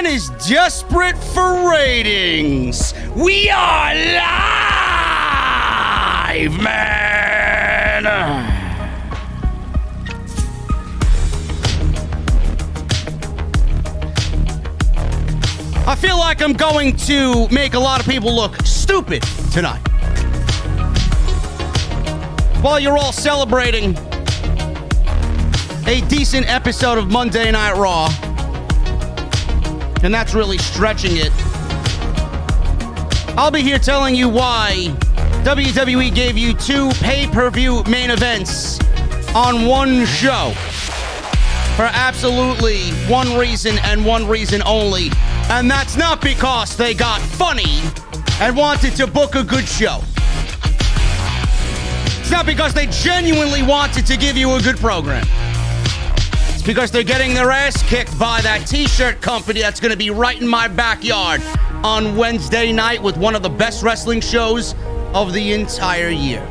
man is desperate for ratings. We are live, man. I feel like I'm going to make a lot of people look stupid tonight. While you're all celebrating a decent episode of Monday Night Raw, and that's really stretching it, I'll be here telling you why WWE gave you 2 pay-per-view main events on one show for absolutely one reason and one reason only. And that's not because they got funny and wanted to book a good show. It's not because they genuinely wanted to give you a good program. It's because they're getting their ass kicked by that t-shirt company that's going to be right in my backyard on Wednesday night with one of the best wrestling shows of the entire year.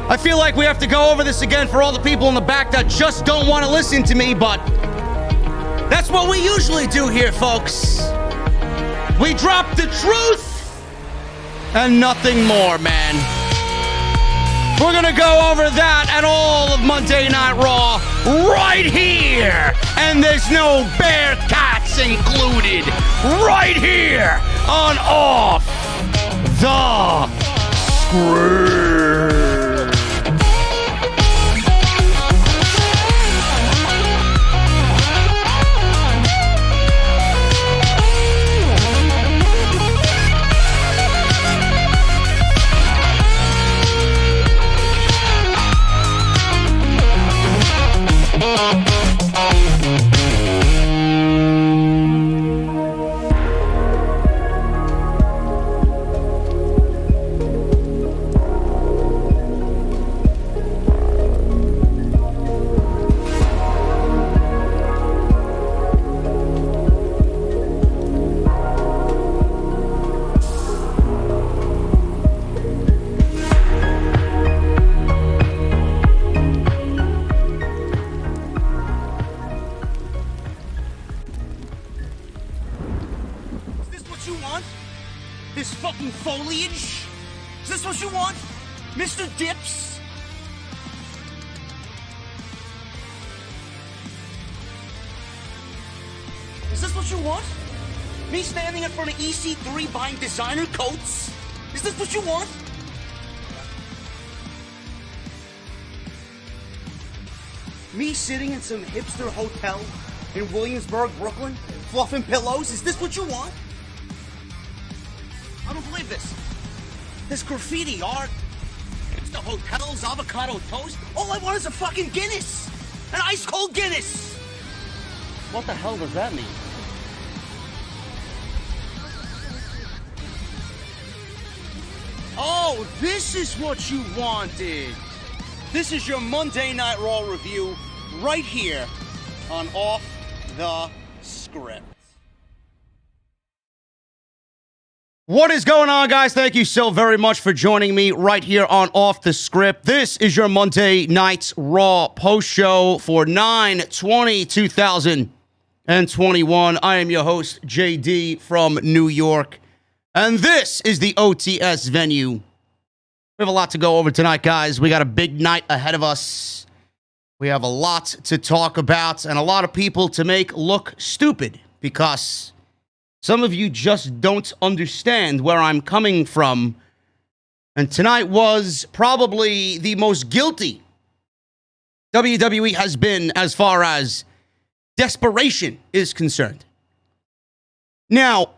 I feel like we have to go over this again for all the people in the back that just don't want to listen to me, but that's what we usually do here, folks. We drop the truth and nothing more, man. We're gonna go over that and all of Monday Night Raw right here. And there's no Bearcats included. Right here on Off the Script. Designer coats? Is this what you want? Me sitting in some hipster hotel in Williamsburg, Brooklyn, fluffing pillows? Is this what you want? I don't believe this. This graffiti art, it's the hotels, avocado toast. All I want is a fucking Guinness. An ice cold Guinness. What the hell does that mean? Oh, this is what you wanted. This is your Monday Night Raw review right here on Off the Script. What is going on, guys? Thank you so very much for joining me right here on Off the Script. This is your Monday Night Raw post-show for 9/20/2021. I am your host, JD from New York. And this is the OTS venue. We have a lot to go over tonight, guys. We got a big night ahead of us. We have a lot to talk about and a lot of people to make look stupid because some of you just don't understand where I'm coming from. And tonight was probably the most guilty WWE has been as far as desperation is concerned. Now,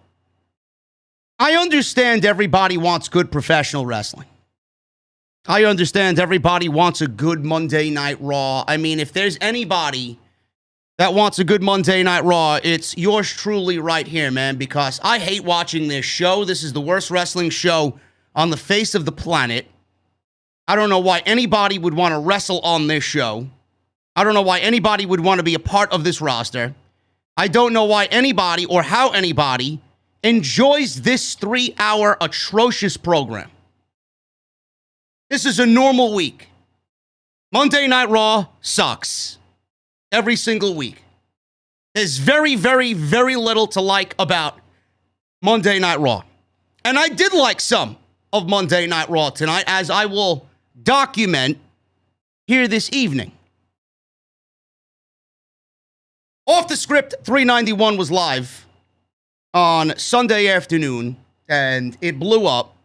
I understand everybody wants good professional wrestling. I understand everybody wants a good Monday Night Raw. I mean, if there's anybody that wants a good Monday Night Raw, it's yours truly right here, man, because I hate watching this show. This is the worst wrestling show on the face of the planet. I don't know why anybody would want to wrestle on this show. I don't know why anybody would want to be a part of this roster. I don't know why anybody or how anybody enjoys this 3-hour atrocious program. This is a normal week. Monday Night Raw sucks. Every single week. is very, very, very little to like about Monday Night Raw. And I did like some of Monday Night Raw tonight, as I will document here this evening. Off the Script 391 was live on Sunday afternoon, and it blew up.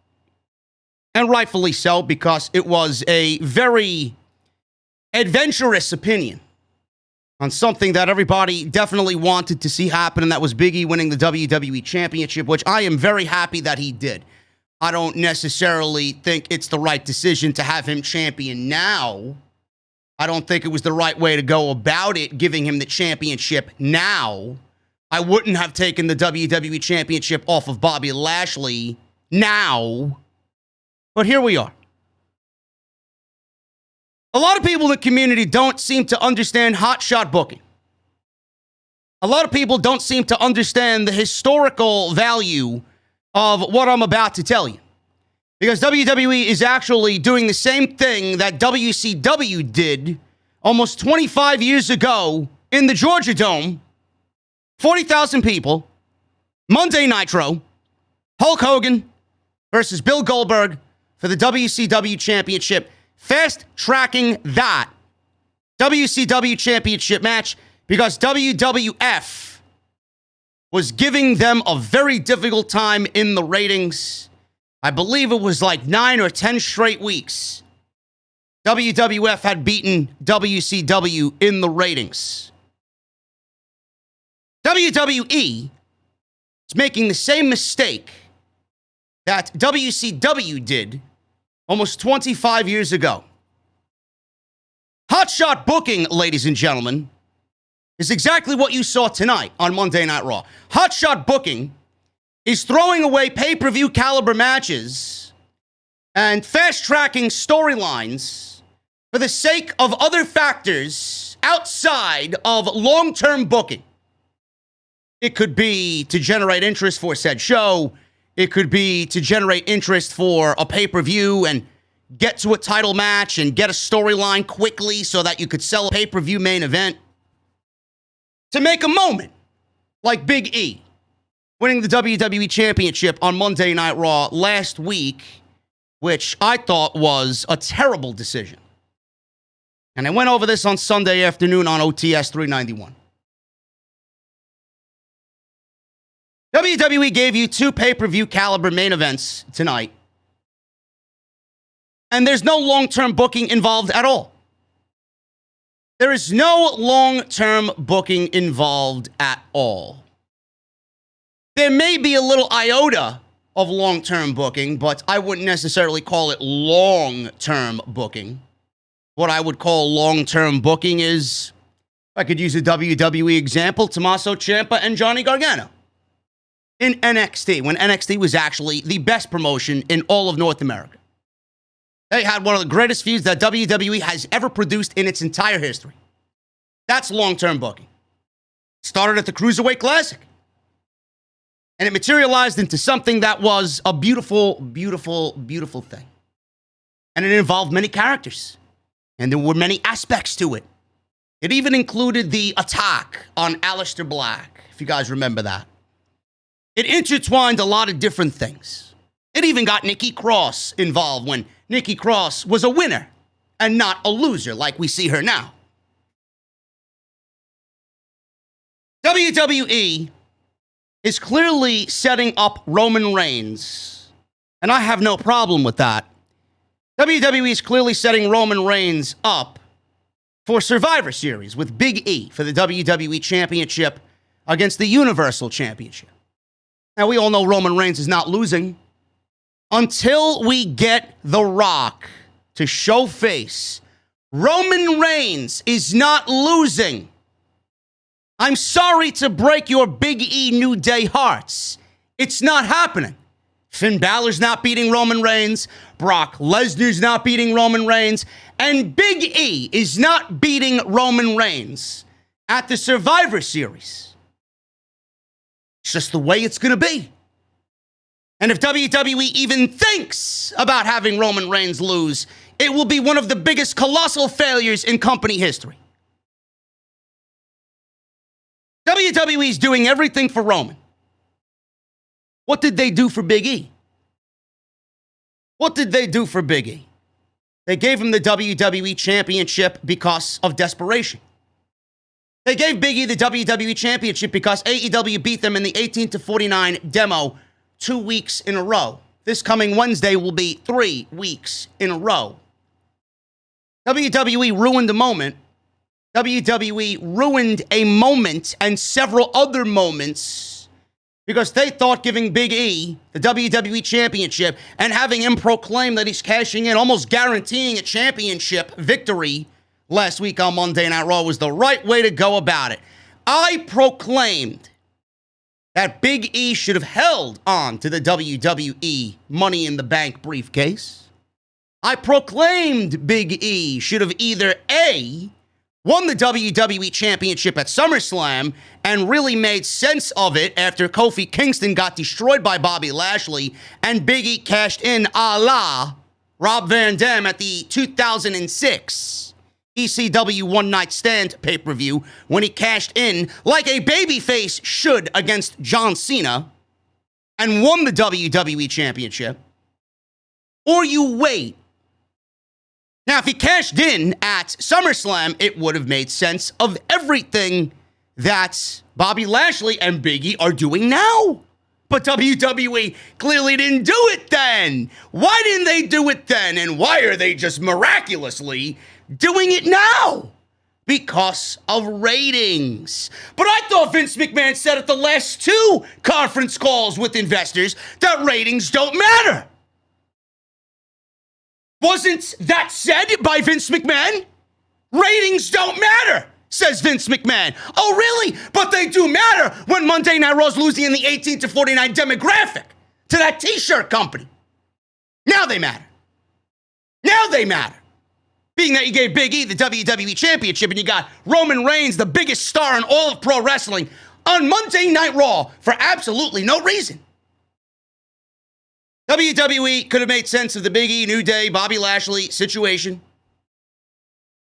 And rightfully so, because it was a very adventurous opinion on something that everybody definitely wanted to see happen, and that was Big E winning the WWE Championship, which I am very happy that he did. I don't necessarily think it's the right decision to have him champion now. I don't think it was the right way to go about it, giving him the championship now. I wouldn't have taken the WWE Championship off of Bobby Lashley now. But here we are. A lot of people in the community don't seem to understand hotshot booking. A lot of people don't seem to understand the historical value of what I'm about to tell you. Because WWE is actually doing the same thing that WCW did almost 25 years ago in the Georgia Dome. 40,000 people, Monday Nitro, Hulk Hogan versus Bill Goldberg for the WCW Championship, fast-tracking that WCW Championship match because WWF was giving them a very difficult time in the ratings. I believe it was like 9 or 10 straight weeks. WWF had beaten WCW in the ratings. WWE is making the same mistake that WCW did almost 25 years ago. Hotshot booking, ladies and gentlemen, is exactly what you saw tonight on Monday Night Raw. Hotshot booking is throwing away pay-per-view caliber matches and fast-tracking storylines for the sake of other factors outside of long-term booking. It could be to generate interest for said show. It could be to generate interest for a pay-per-view and get to a title match and get a storyline quickly so that you could sell a pay-per-view main event. To make a moment, like Big E winning the WWE Championship on Monday Night Raw last week, which I thought was a terrible decision. And I went over this on Sunday afternoon on OTS 391. WWE gave you 2 pay-per-view caliber main events tonight. And there's no long-term booking involved at all. There is no long-term booking involved at all. There may be a little iota of long-term booking, but I wouldn't necessarily call it long-term booking. What I would call long-term booking is, I could use a WWE example, Tommaso Ciampa and Johnny Gargano in NXT, when NXT was actually the best promotion in all of North America. They had one of the greatest feuds that WWE has ever produced in its entire history. That's long-term booking. Started at the Cruiserweight Classic. And it materialized into something that was a beautiful, beautiful, beautiful thing. And it involved many characters. And there were many aspects to it. It even included the attack on Aleister Black, if you guys remember that. It intertwined a lot of different things. It even got Nikki Cross involved when Nikki Cross was a winner and not a loser like we see her now. WWE is clearly setting up Roman Reigns, and I have no problem with that. WWE is clearly setting Roman Reigns up for Survivor Series with Big E for the WWE Championship against the Universal Championship. Now, we all know Roman Reigns is not losing until we get The Rock to show face. Roman Reigns is not losing. I'm sorry to break your Big E New Day hearts. It's not happening. Finn Balor's not beating Roman Reigns. Brock Lesnar's not beating Roman Reigns. And Big E is not beating Roman Reigns at the Survivor Series. It's just the way it's going to be. And if WWE even thinks about having Roman Reigns lose, it will be one of the biggest colossal failures in company history. WWE's doing everything for Roman. What did they do for Big E? What did they do for Big E? They gave him the WWE Championship because of desperation. They gave Big E the WWE Championship because AEW beat them in the 18-49 demo 2 weeks in a row. This coming Wednesday will be 3 weeks in a row. WWE ruined a moment. WWE ruined a moment and several other moments because they thought giving Big E the WWE Championship and having him proclaim that he's cashing in, almost guaranteeing a championship victory last week on Monday Night Raw was the right way to go about it. I proclaimed that Big E should have held on to the WWE Money in the Bank briefcase. I proclaimed Big E should have either A, won the WWE Championship at SummerSlam and really made sense of it after Kofi Kingston got destroyed by Bobby Lashley and Big E cashed in a la Rob Van Dam at the 2006 ECW One Night Stand pay-per-view when he cashed in like a babyface should against John Cena and won the WWE Championship. Or you wait. Now, if he cashed in at SummerSlam, it would have made sense of everything that Bobby Lashley and Big E are doing now. But WWE clearly didn't do it then. Why didn't they do it then? And why are they just miraculously doing it now? Because of ratings. But I thought Vince McMahon said at the last 2 conference calls with investors that ratings don't matter. Wasn't that said by Vince McMahon? Ratings don't matter, says Vince McMahon. Oh, really? But they do matter when Monday Night Raw's losing in the 18-49 demographic to that t-shirt company. Now they matter. Now they matter. Being that you gave Big E the WWE Championship and you got Roman Reigns, the biggest star in all of pro wrestling, on Monday Night Raw for absolutely no reason. WWE could have made sense of the Big E, New Day, Bobby Lashley situation.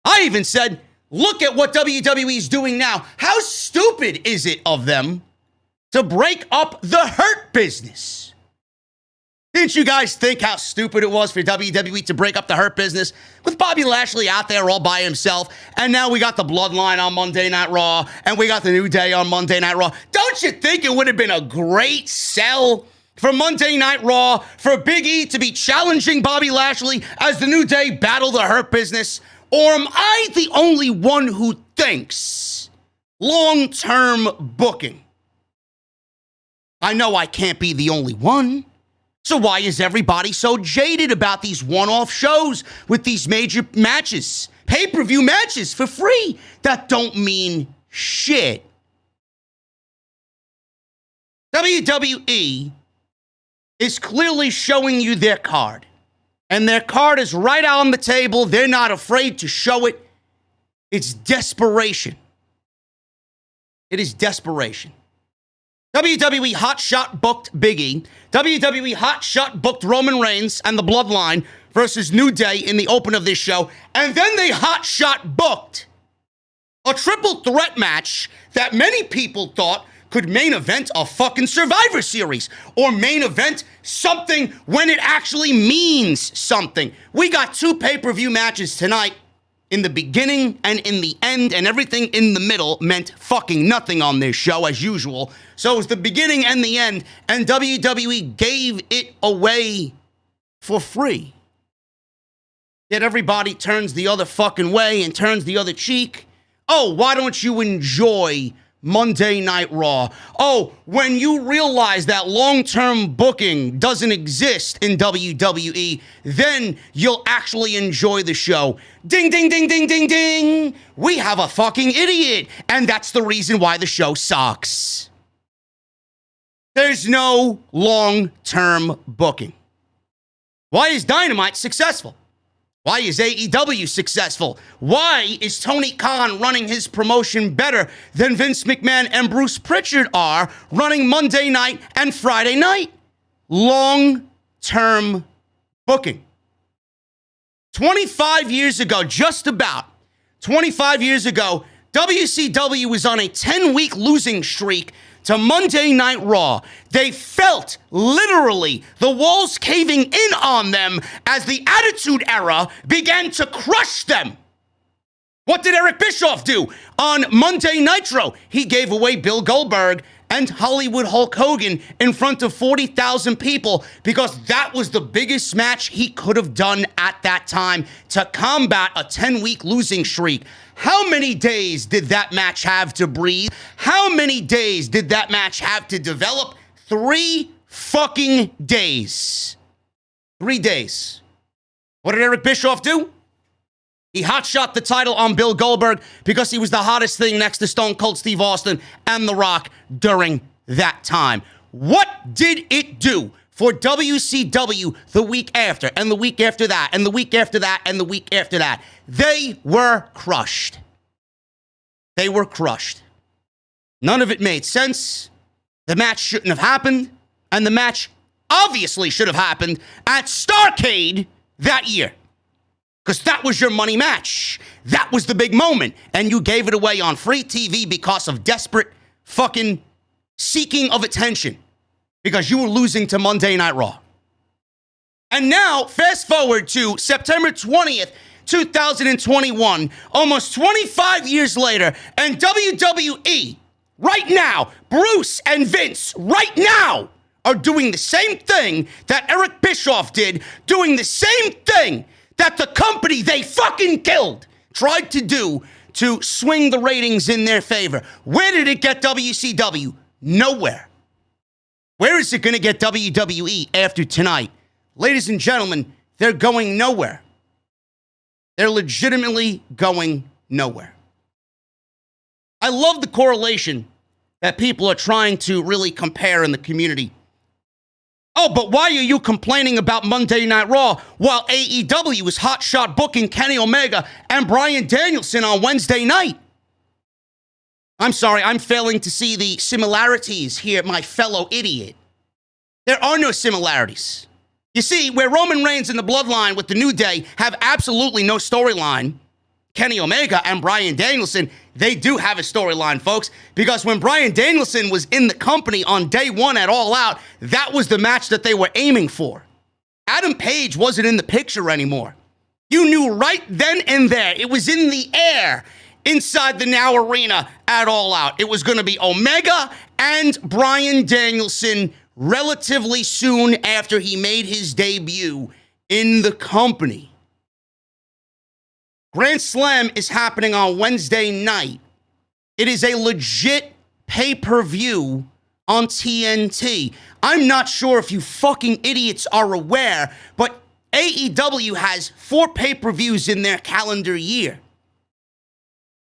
I even said, look at what WWE's doing now. How stupid is it of them to break up the Hurt Business? Didn't you guys think how stupid it was for WWE to break up the Hurt Business with Bobby Lashley out there all by himself? And now we got the Bloodline on Monday Night Raw, and we got the New Day on Monday Night Raw. Don't you think it would have been a great sell for Monday Night Raw for Big E to be challenging Bobby Lashley as the New Day battle the Hurt Business? Or am I the only one who thinks long-term booking? I know I can't be the only one. So why is everybody so jaded about these one-off shows with these major matches, pay-per-view matches for free that don't mean shit? WWE is clearly showing you their card. And their card is right out on the table. They're not afraid to show it. It's desperation. It is desperation. WWE hotshot booked Big E. WWE hotshot booked Roman Reigns and the Bloodline versus New Day in the open of this show. And then they hotshot booked a triple threat match that many people thought could main event a fucking Survivor Series or main event something when it actually means something. We got 2 pay-per-view matches tonight. In the beginning and in the end, and everything in the middle meant fucking nothing on this show, as usual. So it was the beginning and the end, and WWE gave it away for free. Yet everybody turns the other fucking way and turns the other cheek. Oh, why don't you enjoy Monday Night Raw? Oh, when you realize that long-term booking doesn't exist in WWE, then you'll actually enjoy the show. Ding, ding, ding, ding, ding, ding. We have a fucking idiot, and that's the reason why the show sucks. There's no long-term booking. Why is Dynamite successful? Why is AEW successful? Why is Tony Khan running his promotion better than Vince McMahon and Bruce Pritchard are running Monday night and Friday night? Long-term booking. 25 years ago, just about 25 years ago, WCW was on a 10-week losing streak to Monday Night Raw. They felt, literally, the walls caving in on them as the Attitude Era began to crush them. What did Eric Bischoff do on Monday Nitro? He gave away Bill Goldberg and Hollywood Hulk Hogan in front of 40,000 people because that was the biggest match he could have done at that time to combat a 10-week losing streak. How many days did that match have to breathe? How many days did that match have to develop? 3 fucking days. 3 days. What did Eric Bischoff do? He hotshot the title on Bill Goldberg because he was the hottest thing next to Stone Cold Steve Austin and The Rock during that time. What did it do for WCW the week after, and the week after that, and the week after that, and the week after that? They were crushed. They were crushed. None of it made sense. The match shouldn't have happened, and the match obviously should have happened at Starrcade that year. Because that was your money match. That was the big moment. And you gave it away on free TV because of desperate fucking seeking of attention. Because you were losing to Monday Night Raw. And now, fast forward to September 20th, 2021, almost 25 years later, and WWE, right now, Bruce and Vince, right now, are doing the same thing that Eric Bischoff did, doing the same thing that the company they fucking killed tried to do to swing the ratings in their favor. Where did it get WCW? Nowhere. Where is it going to get WWE after tonight? Ladies and gentlemen, they're going nowhere. They're legitimately going nowhere. I love the correlation that people are trying to really compare in the community. Oh, but why are you complaining about Monday Night Raw while AEW is hotshot booking Kenny Omega and Bryan Danielson on Wednesday night? I'm sorry, I'm failing to see the similarities here, my fellow idiot. There are no similarities. You see, where Roman Reigns and the Bloodline with the New Day have absolutely no storyline, Kenny Omega and Bryan Danielson, they do have a storyline, folks, because when Bryan Danielson was in the company on day one at All Out, that was the match that they were aiming for. Adam Page wasn't in the picture anymore. You knew right then and there, it was in the air inside the Now Arena at All Out. It was going to be Omega and Bryan Danielson relatively soon after he made his debut in the company. Grand Slam is happening on Wednesday night. It is a legit pay-per-view on TNT. I'm not sure if you fucking idiots are aware, but AEW has 4 pay-per-views in their calendar year.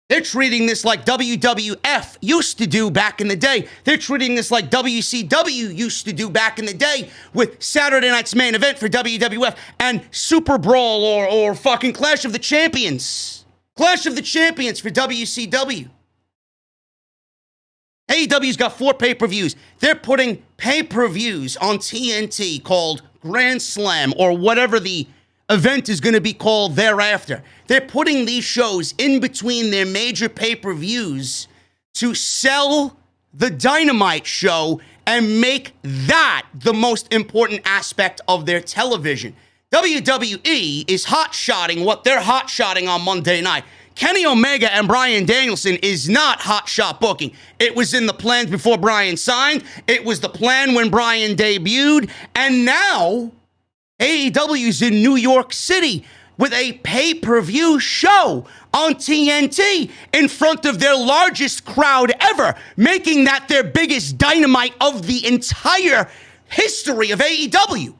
They're treating this like WWF used to do back in the day. They're treating this like WCW used to do back in the day with Saturday night's main event for WWF and Super Brawl or fucking Clash of the Champions. Clash of the Champions for WCW. AEW's got 4 pay-per-views. They're putting pay-per-views on TNT called Grand Slam or whatever the event is going to be called thereafter. They're putting these shows in between their major pay-per-views to sell the Dynamite show and make that the most important aspect of their television. WWE is hot-shotting what they're hot-shotting on Monday night. Kenny Omega and Bryan Danielson is not hot-shot booking. It was in the plans before Bryan signed. It was the plan when Bryan debuted. And now AEW's in New York City with a pay-per-view show on TNT in front of their largest crowd ever, making that their biggest Dynamite of the entire history of AEW.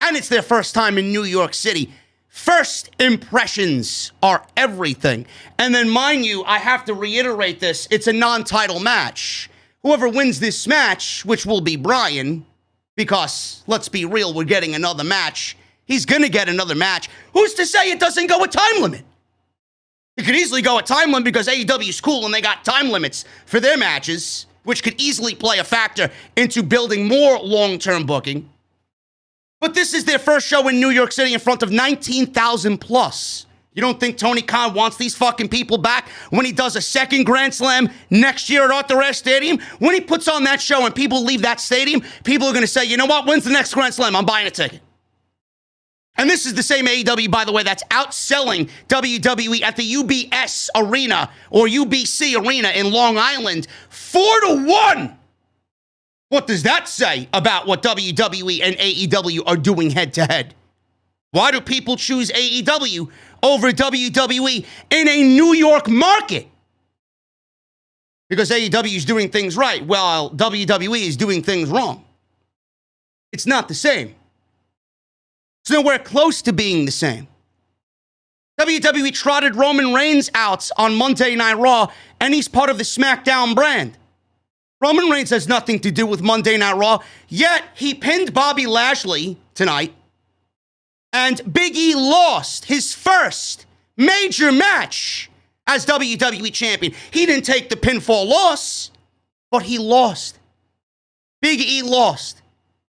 And it's their first time in New York City. First impressions are everything. And then, mind you, I have to reiterate this, it's a non-title match. Whoever wins this match, which will be Bryan, because, let's be real, we're getting another match. He's going to get another match. Who's to say it doesn't go a time limit? It could easily go a time limit because AEW's cool and they got time limits for their matches, which could easily play a factor into building more long-term booking. But this is their first show in New York City in front of 19,000 plus You don't think Tony Khan wants these fucking people back when he does a second Grand Slam next year at Arthur Ashe Stadium? When he puts on that show and people leave that stadium, people are going to say, you know what? When's the next Grand Slam? I'm buying a ticket. And this is the same AEW, by the way, that's outselling WWE at the UBS Arena or UBC Arena in Long Island 4-1. What does that say about what WWE and AEW are doing head-to-head? Why do people choose AEW over WWE in a New York market? Because AEW is doing things right, while WWE is doing things wrong. It's not the same. It's nowhere close to being the same. WWE trotted Roman Reigns out on Monday Night Raw, and he's part of the SmackDown brand. Roman Reigns has nothing to do with Monday Night Raw, yet he pinned Bobby Lashley tonight, and Big E lost his first major match as WWE champion. He didn't take the pinfall loss, but he lost. Big E lost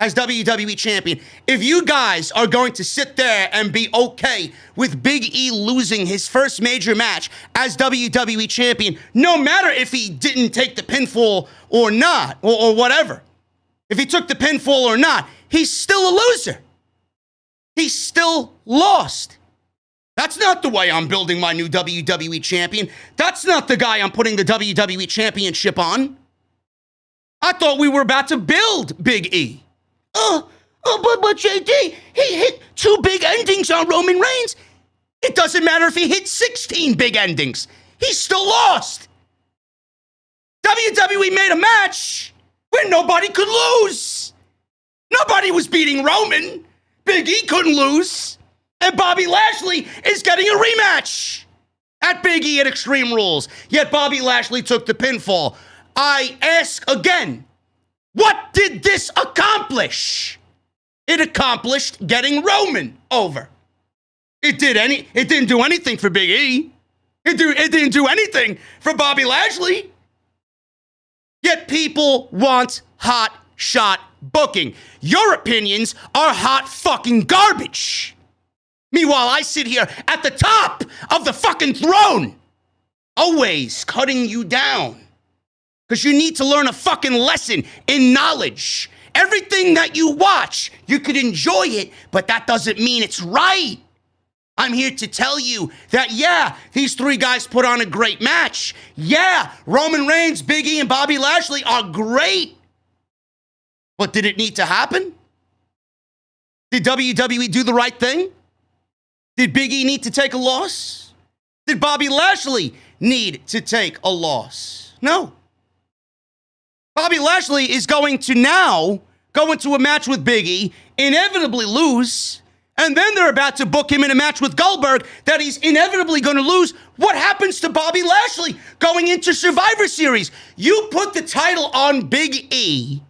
as WWE champion. If you guys are going to sit there and be okay with Big E losing his first major match as WWE champion, no matter if he didn't take the pinfall or not, or whatever, if he took the pinfall or not, he's still a loser. He still lost. That's not the way I'm building my new WWE champion. That's not the guy I'm putting the WWE championship on. I thought we were about to build Big E. But JD, he hit 2 big endings on Roman Reigns. It doesn't matter if he hit 16 big endings. He still lost. WWE made a match where nobody could lose. Nobody was beating Roman. Big E couldn't lose. And Bobby Lashley is getting a rematch at Big E at Extreme Rules. Yet Bobby Lashley took the pinfall. I ask again, what did this accomplish? It accomplished getting Roman over. It didn't do anything for Big E. It didn't do anything for Bobby Lashley. Yet people want hot shot booking. Your opinions are hot fucking garbage. Meanwhile, I sit here at the top of the fucking throne, always cutting you down. Because you need to learn a fucking lesson in knowledge. Everything that you watch, you could enjoy it, but that doesn't mean it's right. I'm here to tell you that, yeah, these 3 guys put on a great match. Yeah, Roman Reigns, Big E, and Bobby Lashley are great. But did it need to happen? Did WWE do the right thing? Did Big E need to take a loss? Did Bobby Lashley need to take a loss? No. Bobby Lashley is going to now go into a match with Big E, inevitably lose, and then they're about to book him in a match with Goldberg that he's inevitably going to lose. What happens to Bobby Lashley going into Survivor Series? You put the title on Big E,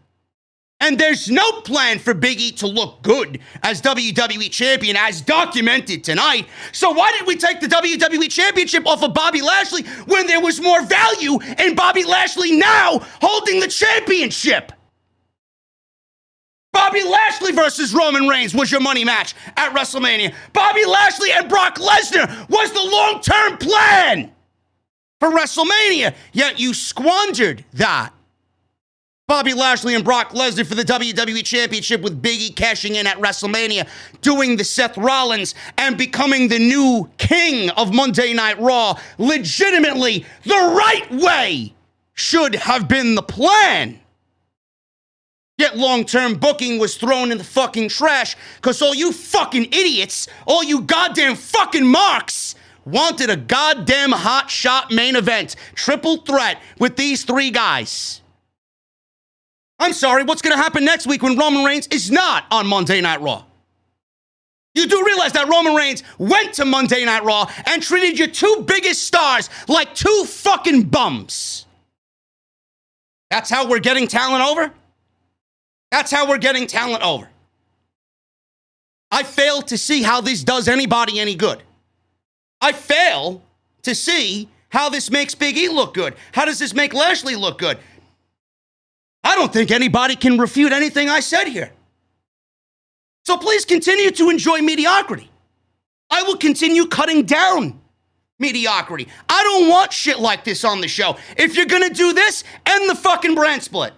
and there's no plan for Big E to look good as WWE champion, as documented tonight. So why did we take the WWE championship off of Bobby Lashley when there was more value in Bobby Lashley now holding the championship? Bobby Lashley versus Roman Reigns was your money match at WrestleMania. Bobby Lashley and Brock Lesnar was the long-term plan for WrestleMania, yet you squandered that. Bobby Lashley and Brock Lesnar for the WWE Championship with Big E cashing in at WrestleMania, doing the Seth Rollins and becoming the new king of Monday Night Raw. Legitimately, the right way should have been the plan. Yet long-term booking was thrown in the fucking trash because all you fucking idiots, all you goddamn fucking marks, wanted a goddamn hot shot main event, triple threat with these 3 guys. I'm sorry, what's going to happen next week when Roman Reigns is not on Monday Night Raw? You do realize that Roman Reigns went to Monday Night Raw and treated your 2 biggest stars like 2 fucking bums. That's how we're getting talent over? That's how we're getting talent over. I fail to see how this does anybody any good. I fail to see how this makes Big E look good. How does this make Lashley look good? I don't think anybody can refute anything I said here. So please continue to enjoy mediocrity. I will continue cutting down mediocrity. I don't want shit like this on the show. If you're going to do this, end the fucking brand split.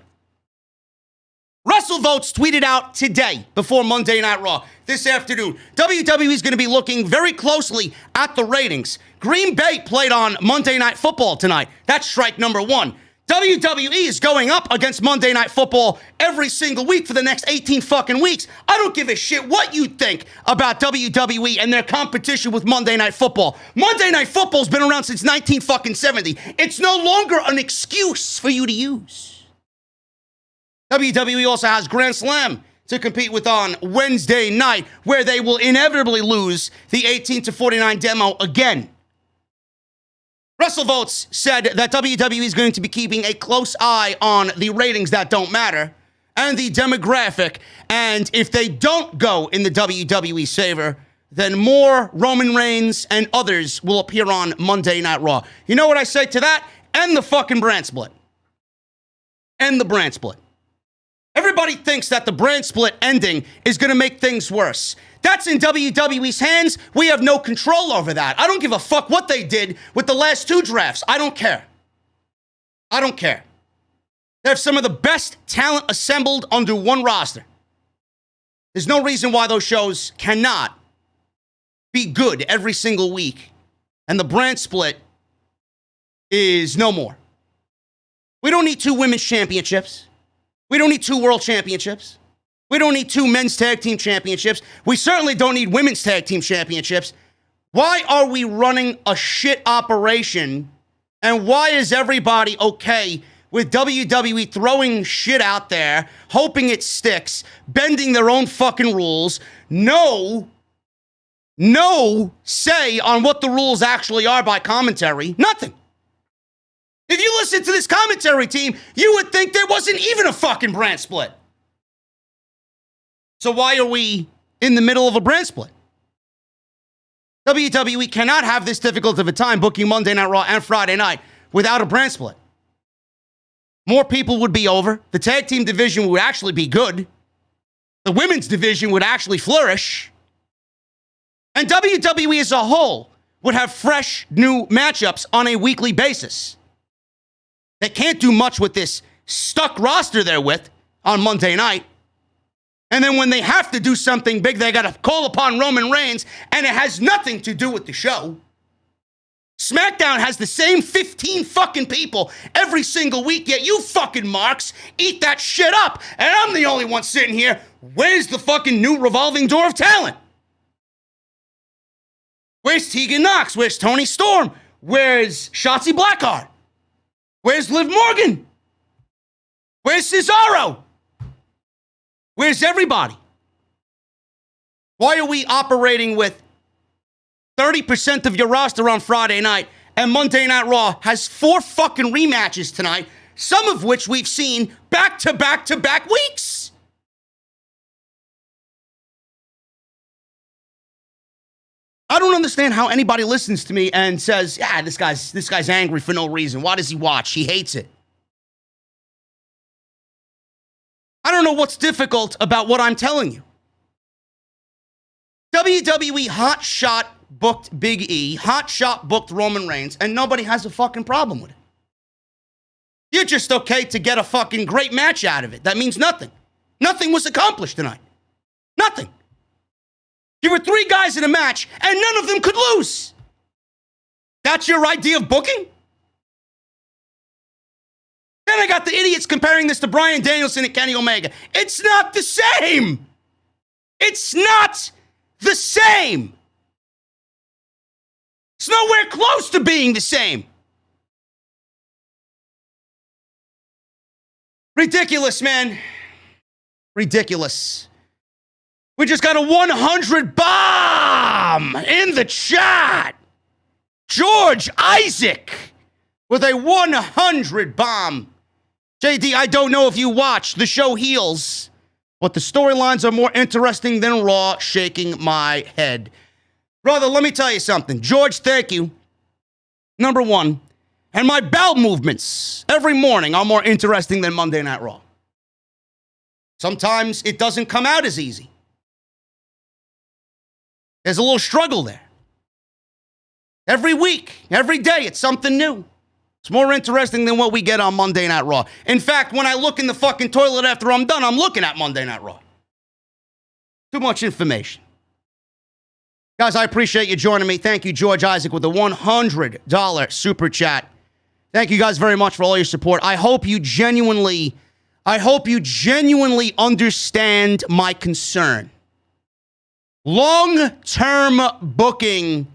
WrestleVotes tweeted out today before Monday Night Raw this afternoon. WWE is going to be looking very closely at the ratings. Green Bay played on Monday Night Football tonight. That's strike number one. WWE is going up against Monday Night Football every single week for the next 18 fucking weeks. I don't give a shit what you think about WWE and their competition with Monday Night Football. Monday Night Football's been around since 1970. It's no longer an excuse for you to use. WWE also has Grand Slam to compete with on Wednesday night, where they will inevitably lose the 18-49 demo again. WrestleVotes said that WWE is going to be keeping a close eye on the ratings that don't matter and the demographic, and if they don't go in the WWE's favor, then more Roman Reigns and others will appear on Monday Night Raw. You know what I say to that? End the fucking brand split. End the brand split. Everybody thinks that the brand split ending is going to make things worse. That's in WWE's hands. We have no control over that. I don't give a fuck what they did with the last two drafts. I don't care. I don't care. They have some of the best talent assembled under one roster. There's no reason why those shows cannot be good every single week. And the brand split is no more. We don't need two women's championships. We don't need two world championships. We don't need two men's tag team championships. We certainly don't need women's tag team championships. Why are we running a shit operation? And why is everybody okay with WWE throwing shit out there, hoping it sticks, bending their own fucking rules? No say on what the rules actually are by commentary. Nothing. If you listen to this commentary team, you would think there wasn't even a fucking brand split. So why are we in the middle of a brand split? WWE cannot have this difficult of a time booking Monday Night Raw and Friday night without a brand split. More people would be over. The tag team division would actually be good. The women's division would actually flourish. And WWE as a whole would have fresh new matchups on a weekly basis. They can't do much with this stuck roster they're with on Monday night. And then when they have to do something big, they got to call upon Roman Reigns, and it has nothing to do with the show. SmackDown has the same 15 fucking people every single week, yet you fucking marks eat that shit up. And I'm the only one sitting here. Where's the fucking new revolving door of talent? Where's Tegan Nox? Where's Toni Storm? Where's Shotzi Blackheart? Where's Liv Morgan? Where's Cesaro? Where's everybody? Why are we operating with 30% of your roster on Friday night and Monday Night Raw has 4 fucking rematches tonight, some of which we've seen back-to-back-to-back weeks? I don't understand how anybody listens to me and says, yeah, this guy's angry for no reason. Why does he watch? He hates it. I don't know what's difficult about what I'm telling you. WWE hotshot booked Big E, hotshot booked Roman Reigns, and nobody has a fucking problem with it. You're just okay to get a fucking great match out of it. That means nothing. Nothing was accomplished tonight. Nothing. There were 3 guys in a match, and none of them could lose. That's your idea of booking? Then I got the idiots comparing this to Bryan Danielson and Kenny Omega. It's not the same. It's not the same. It's nowhere close to being the same. Ridiculous, man. Ridiculous. We just got a 100 bomb in the chat. George Isaac with a 100 bomb. JD, I don't know if you watched the show Heels, but the storylines are more interesting than Raw. Shaking my head. Brother, let me tell you something. George, thank you. Number one. And my bowel movements every morning are more interesting than Monday Night Raw. Sometimes it doesn't come out as easy. There's a little struggle there. Every week, every day, it's something new. It's more interesting than what we get on Monday Night Raw. In fact, when I look in the fucking toilet after I'm done, I'm looking at Monday Night Raw. Too much information. Guys, I appreciate you joining me. Thank you, George Isaac, with a $100 super chat. Thank you guys very much for all your support. I hope you genuinely understand my concern. Long-term booking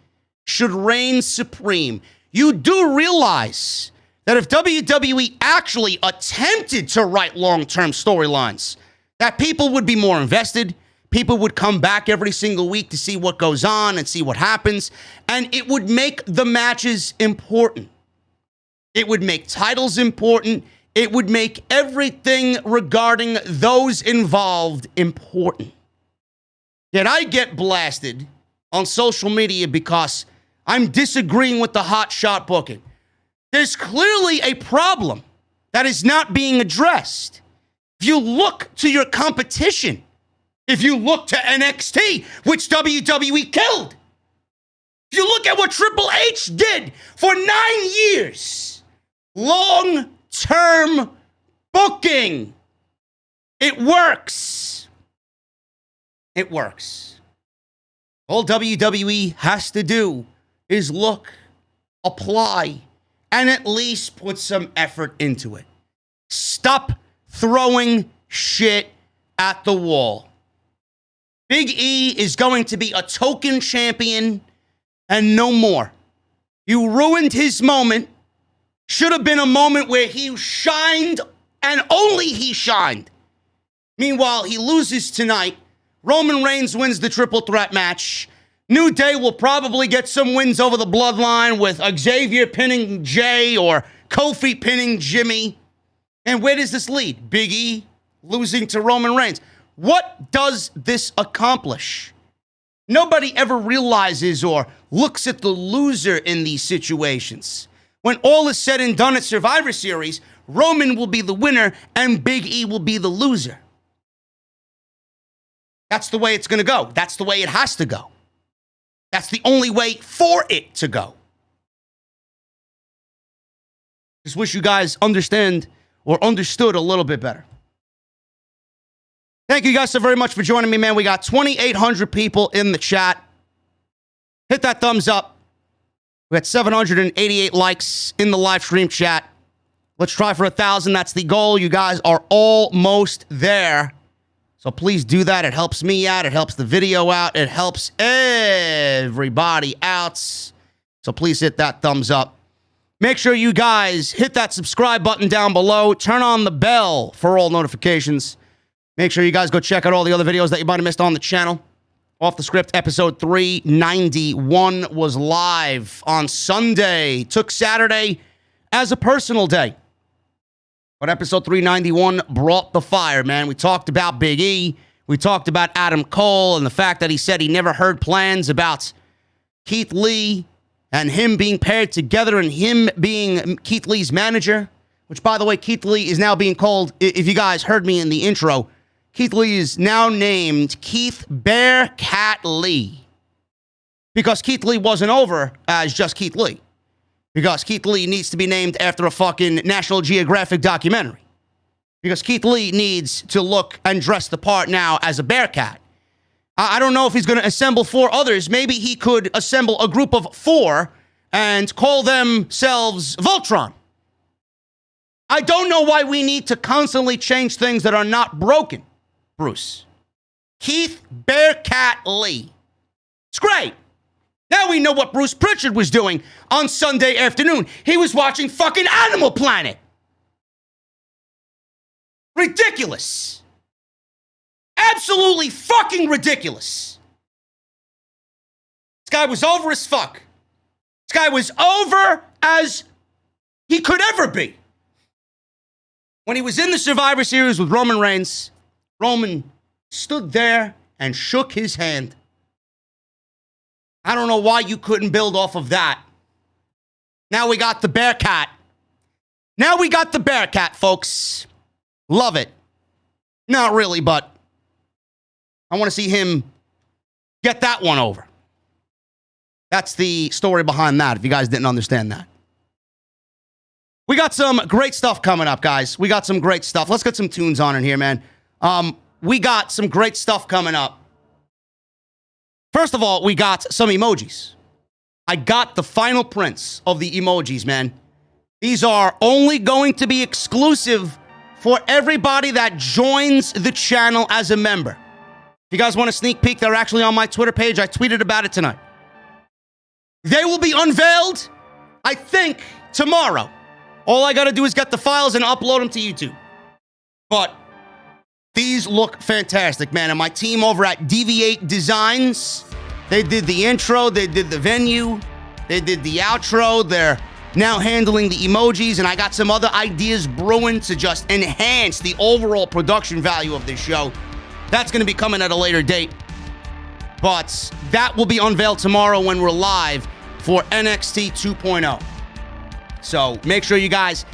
should reign supreme. You do realize that if WWE actually attempted to write long-term storylines, that people would be more invested. People would come back every single week to see what goes on and see what happens. And it would make the matches important. It would make titles important. It would make everything regarding those involved important. Yet I get blasted on social media because I'm disagreeing with the hotshot booking. There's clearly a problem that is not being addressed. If you look to your competition, if you look to NXT, which WWE killed, if you look at what Triple H did for 9 years, long-term booking, it works. It works. All WWE has to do is look, apply, and at least put some effort into it. Stop throwing shit at the wall. Big E is going to be a token champion and no more. You ruined his moment. Should have been a moment where he shined and only he shined. Meanwhile, he loses tonight. Roman Reigns wins the triple threat match. New Day will probably get some wins over the Bloodline with Xavier pinning Jay or Kofi pinning Jimmy. And where does this lead? Big E losing to Roman Reigns. What does this accomplish? Nobody ever realizes or looks at the loser in these situations. When all is said and done at Survivor Series, Roman will be the winner and Big E will be the loser. That's the way it's going to go. That's the way it has to go. That's the only way for it to go. Just wish you guys understand or understood a little bit better. Thank you guys so very much for joining me, man. We got 2,800 people in the chat. Hit that thumbs up. We got 788 likes in the live stream chat. Let's try for 1,000. That's the goal. You guys are almost there. So please do that. It helps me out. It helps the video out. It helps everybody out. So please hit that thumbs up. Make sure you guys hit that subscribe button down below. Turn on the bell for all notifications. Make sure you guys go check out all the other videos that you might have missed on the channel. Off the Script, episode 391 was live on Sunday. Took Saturday as a personal day. But episode 391 brought the fire, man. We talked about Big E. We talked about Adam Cole and the fact that he said he never heard plans about Keith Lee and him being paired together and him being Keith Lee's manager, which, by the way, Keith Lee is now being called, if you guys heard me in the intro, Keith Lee is now named Keith Bearcat Lee because Keith Lee wasn't over as just Keith Lee. Because Keith Lee needs to be named after a fucking National Geographic documentary. Because Keith Lee needs to look and dress the part now as a Bearcat. I don't know if he's going to assemble 4 others. Maybe he could assemble a group of 4 and call themselves Voltron. I don't know why we need to constantly change things that are not broken, Bruce. Keith Bearcat Lee. It's great. Now we know what Bruce Pritchard was doing on Sunday afternoon. He was watching fucking Animal Planet. Ridiculous. Absolutely fucking ridiculous. This guy was over as fuck. This guy was over as he could ever be. When he was in the Survivor Series with Roman Reigns, Roman stood there and shook his hand. I don't know why you couldn't build off of that. Now we got the Bearcat. Now we got the Bearcat, folks. Love it. Not really, but I want to see him get that one over. That's the story behind that, if you guys didn't understand that. We got some great stuff coming up, guys. We got some great stuff. Let's get some tunes on in here, man. We got some great stuff coming up. First of all, we got some emojis. I got the final prints of the emojis, man. These are only going to be exclusive for everybody that joins the channel as a member. If you guys want a sneak peek, they're actually on my Twitter page. I tweeted about it tonight. They will be unveiled, I think, tomorrow. All I got to do is get the files and upload them to YouTube. But these look fantastic, man. And my team over at Deviate Designs, they did the intro, they did the venue, they did the outro. They're now handling the emojis, and I got some other ideas brewing to just enhance the overall production value of this show. That's going to be coming at a later date. But that will be unveiled tomorrow when we're live for NXT 2.0. So make sure you guys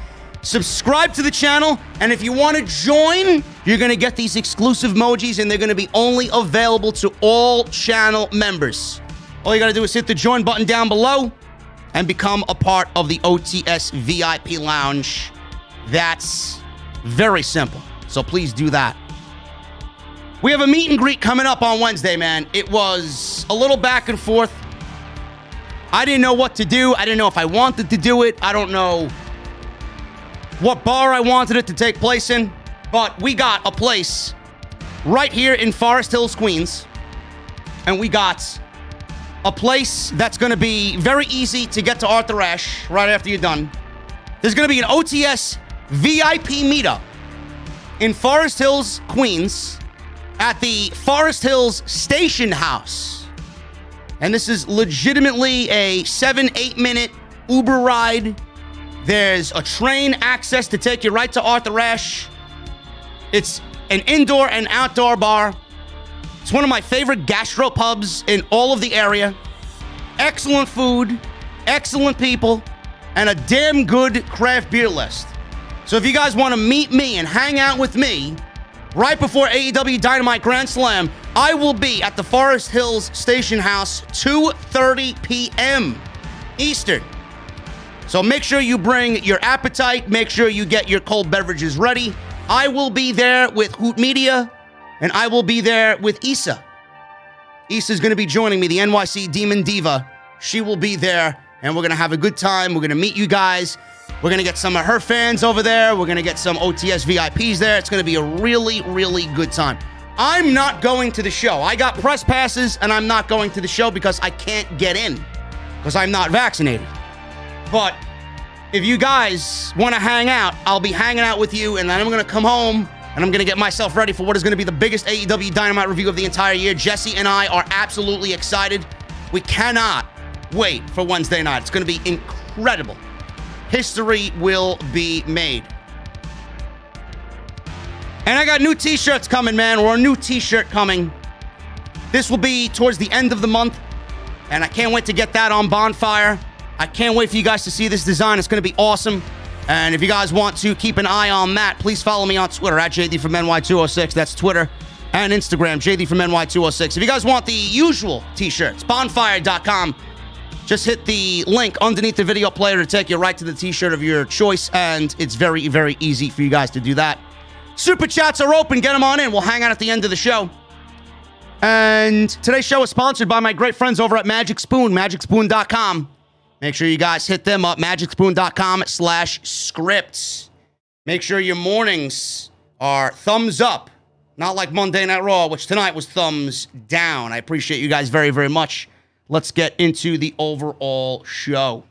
subscribe to the channel, and if you want to join, you're going to get these exclusive emojis, and they're going to be only available to all channel members. All you got to do is hit the join button down below and become a part of the OTS VIP Lounge. That's very simple, so please do that. We have a meet and greet coming up on Wednesday, man. It was a little back and forth. I didn't know what to do. I didn't know if I wanted to do it. I don't know what bar I wanted it to take place in, but we got a place right here in Forest Hills, Queens, and we got a place that's going to be very easy to get to Arthur Ashe right after you're done. There's going to be an OTS VIP meetup in Forest Hills, Queens, at the Forest Hills Station House. And this is legitimately a 7-8 minute Uber ride. There's a train access to take you right to Arthur Ashe. It's an indoor and outdoor bar. It's one of my favorite gastropubs in all of the area. Excellent food, excellent people, and a damn good craft beer list. So if you guys want to meet me and hang out with me right before AEW Dynamite Grand Slam, I will be at the Forest Hills Station House, 2:30 p.m. Eastern. So make sure you bring your appetite. Make sure you get your cold beverages ready. I will be there with Hoot Media, and I will be there with Issa. Issa's going to be joining me, the NYC Demon Diva. She will be there, and we're going to have a good time. We're going to meet you guys. We're going to get some of her fans over there. We're going to get some OTS VIPs there. It's going to be a really, really good time. I'm not going to the show. I got press passes, and I'm not going to the show because I can't get in because I'm not vaccinated. But if you guys want to hang out, I'll be hanging out with you, and then I'm going to come home, and I'm going to get myself ready for what is going to be the biggest AEW Dynamite review of the entire year. Jesse and I are absolutely excited. We cannot wait for Wednesday night. It's going to be incredible. History will be made. And I got new t-shirts coming, man, or a new t-shirt coming. This will be towards the end of the month, and I can't wait to get that on Bonfire. I can't wait for you guys to see this design. It's going to be awesome. And if you guys want to keep an eye on that, please follow me on Twitter at JD from NY206. That's Twitter and Instagram, JD from NY206. If you guys want the usual t-shirts, bonfire.com. Just hit the link underneath the video player to take you right to the t-shirt of your choice, and it's very, very easy for you guys to do that. Super chats are open. Get them on in. We'll hang out at the end of the show. And today's show is sponsored by my great friends over at Magic Spoon, magicspoon.com. Make sure you guys hit them up, magicspoon.com/scripts. Make sure your mornings are thumbs up, not like Monday Night Raw, which tonight was thumbs down. I appreciate you guys very, very much. Let's get into the overall show.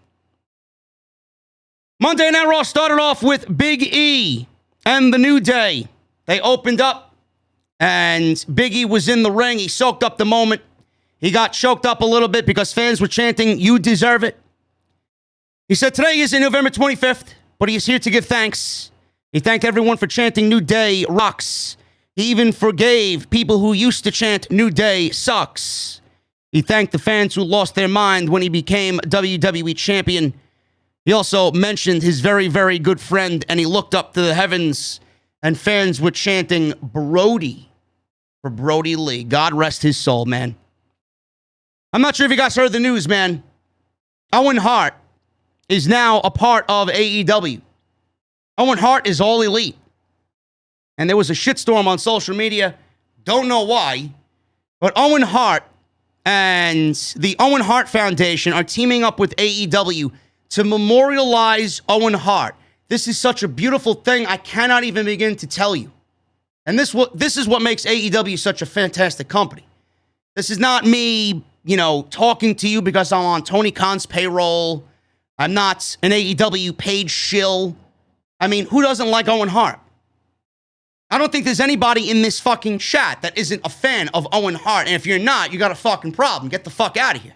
Monday Night Raw started off with Big E and the New Day. They opened up, and Big E was in the ring. He soaked up the moment. He got choked up a little bit because fans were chanting, "You deserve it." He said today is November 25th, but he is here to give thanks. He thanked everyone for chanting New Day rocks. He even forgave people who used to chant New Day sucks. He thanked the fans who lost their mind when he became WWE champion. He also mentioned his very, very good friend, and he looked up to the heavens, and fans were chanting Brody for Brody Lee. God rest his soul, man. I'm not sure if you guys heard the news, man. Owen Hart is now a part of AEW. Owen Hart is All Elite. And there was a shitstorm on social media. Don't know why. But Owen Hart and the Owen Hart Foundation are teaming up with AEW to memorialize Owen Hart. This is such a beautiful thing. I cannot even begin to tell you. And this is what makes AEW such a fantastic company. This is not me, talking to you because I'm on Tony Khan's payroll. I'm not an AEW paid shill. I mean, who doesn't like Owen Hart? I don't think there's anybody in this fucking chat that isn't a fan of Owen Hart. And if you're not, you got a fucking problem. Get the fuck out of here.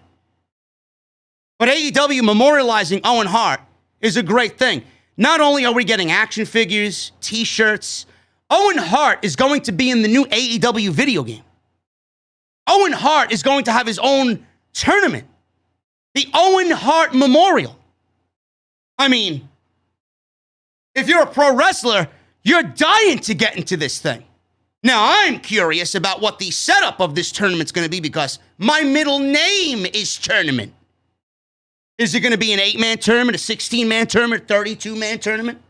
But AEW memorializing Owen Hart is a great thing. Not only are we getting action figures, t-shirts, Owen Hart is going to be in the new AEW video game. Owen Hart is going to have his own tournament. The Owen Hart Memorial. I mean, if you're a pro wrestler, you're dying to get into this thing. Now, I'm curious about what the setup of this tournament's going to be because my middle name is Tournament. Is it going to be an 8-man tournament, a 16-man tournament, a 32-man tournament?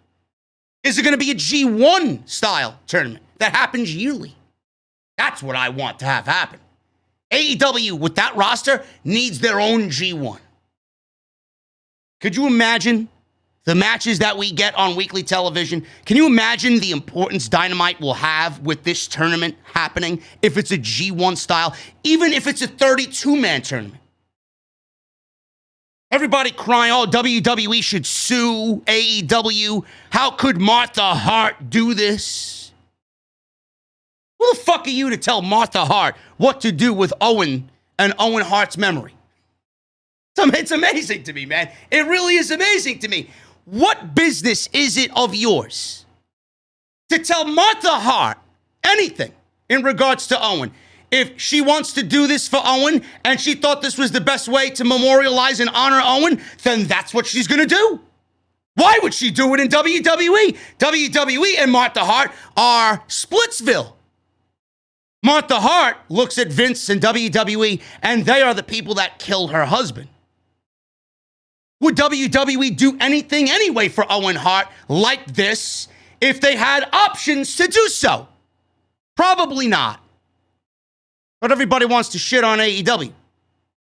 Is it going to be a G1 style tournament that happens yearly? That's what I want to have happen. AEW, with that roster, needs their own G1. Could you imagine the matches that we get on weekly television? Can you imagine the importance Dynamite will have with this tournament happening if it's a G1 style, even if it's a 32-man tournament? Everybody crying, oh, WWE should sue AEW. How could Martha Hart do this? Who the fuck are you to tell Martha Hart what to do with Owen and Owen Hart's memory? It's amazing to me, man. It really is amazing to me. What business is it of yours to tell Martha Hart anything in regards to Owen? If she wants to do this for Owen and she thought this was the best way to memorialize and honor Owen, then that's what she's going to do. Why would she do it in WWE? WWE and Martha Hart are Splitsville. Martha Hart looks at Vince and WWE, and they are the people that killed her husband. Would WWE do anything anyway for Owen Hart like this if they had options to do so? Probably not. But everybody wants to shit on AEW.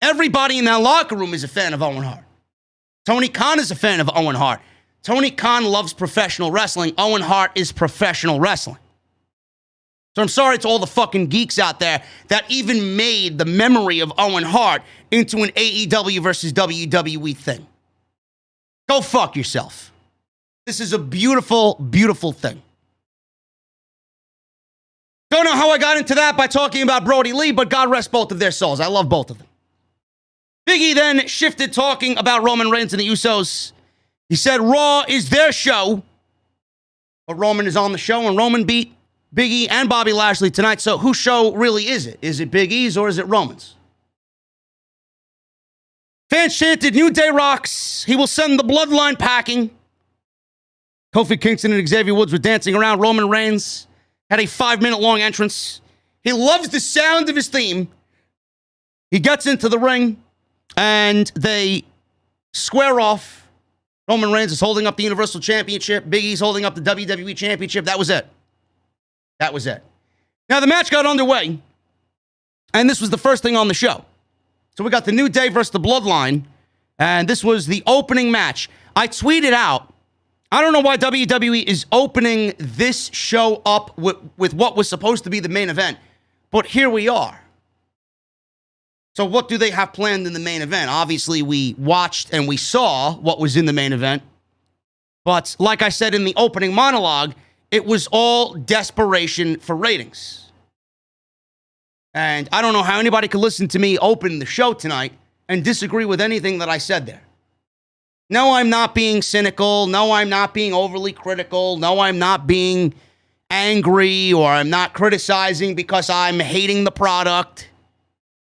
Everybody in that locker room is a fan of Owen Hart. Tony Khan is a fan of Owen Hart. Tony Khan loves professional wrestling. Owen Hart is professional wrestling. So I'm sorry to all the fucking geeks out there that even made the memory of Owen Hart into an AEW versus WWE thing. Go fuck yourself. This is a beautiful, beautiful thing. Don't know how I got into that by talking about Brody Lee, but God rest both of their souls. I love both of them. Big E then shifted talking about Roman Reigns and the Usos. He said Raw is their show, but Roman is on the show, and Roman beat Big E and Bobby Lashley tonight. So whose show really is it? Is it Big E's or is it Roman's? Fans chanted, New Day rocks. He will send the Bloodline packing. Kofi Kingston and Xavier Woods were dancing around. Roman Reigns had a 5-minute long entrance. He loves the sound of his theme. He gets into the ring and they square off. Roman Reigns is holding up the Universal Championship. Big E's holding up the WWE Championship. That was it. That was it. Now, the match got underway, and this was the first thing on the show. So we got the New Day versus the Bloodline, and this was the opening match. I tweeted out, I don't know why WWE is opening this show up with what was supposed to be the main event, but here we are. So what do they have planned in the main event? Obviously, we watched and we saw what was in the main event, but like I said in the opening monologue, it was all desperation for ratings. And I don't know how anybody could listen to me open the show tonight and disagree with anything that I said there. No, I'm not being cynical. No, I'm not being overly critical. No, I'm not being angry or I'm not criticizing because I'm hating the product.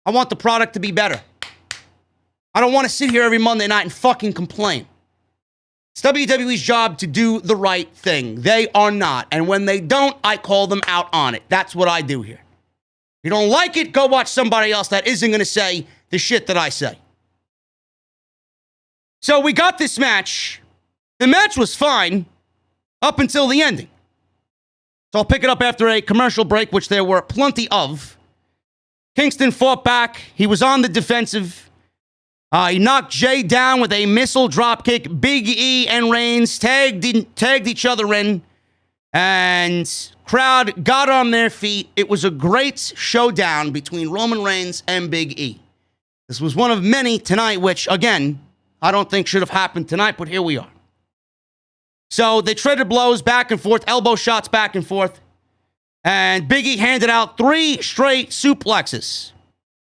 I want the product to be better. I don't want to sit here every Monday night and fucking complain. It's WWE's job to do the right thing. They are not. And when they don't, I call them out on it. That's what I do here. If you don't like it, go watch somebody else that isn't going to say the shit that I say. So we got this match. The match was fine up until the ending. So I'll pick it up after a commercial break, which there were plenty of. Kingston fought back. He was on the defensive. He knocked Jay down with a missile dropkick. Big E and Reigns tagged each other in. And crowd got on their feet. It was a great showdown between Roman Reigns and Big E. This was one of many tonight, which, again, I don't think should have happened tonight, but here we are. So they traded blows back and forth, elbow shots back and forth. And Big E handed out 3 straight suplexes.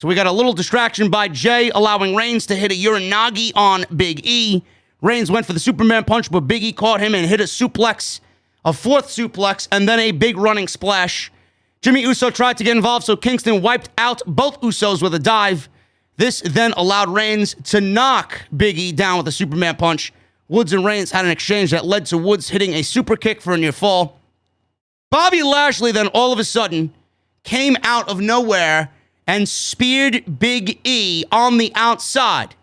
So we got a little distraction by Jay, allowing Reigns to hit a Uranagi on Big E. Reigns went for the Superman punch, but Big E caught him and hit a suplex, a 4th suplex, and then a big running splash. Jimmy Uso tried to get involved, so Kingston wiped out both Usos with a dive. This then allowed Reigns to knock Big E down with a Superman punch. Woods and Reigns had an exchange that led to Woods hitting a super kick for a near fall. Bobby Lashley then all of a sudden came out of nowhere and speared Big E on the outside.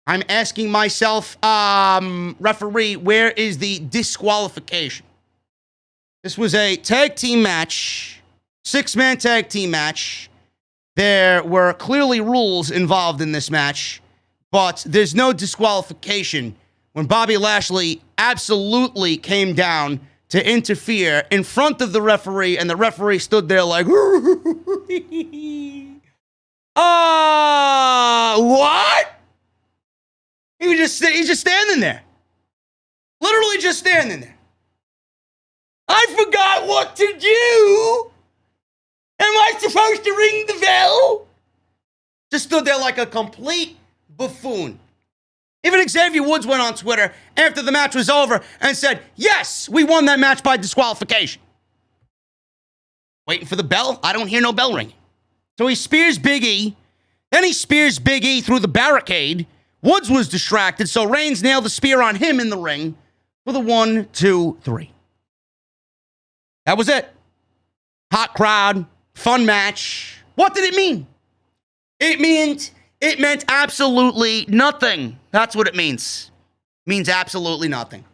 I'm asking myself, referee, where is the disqualification? This was a tag team match, 6-man tag team match. There were clearly rules involved in this match, but there's no disqualification when Bobby Lashley absolutely came down to interfere in front of the referee, and the referee stood there like, what? He's just standing there. Literally just standing there. I forgot what to do. Am I supposed to ring the bell? Just stood there like a complete buffoon. Even Xavier Woods went on Twitter after the match was over and said, yes, we won that match by disqualification. Waiting for the bell? I don't hear no bell ringing. So he spears Big E. Then he spears Big E through the barricade. Woods was distracted, so Reigns nailed the spear on him in the ring for the 1, 2, 3. That was it. Hot crowd, fun match. What did it mean? It meant absolutely nothing. That's what it means. It means absolutely nothing.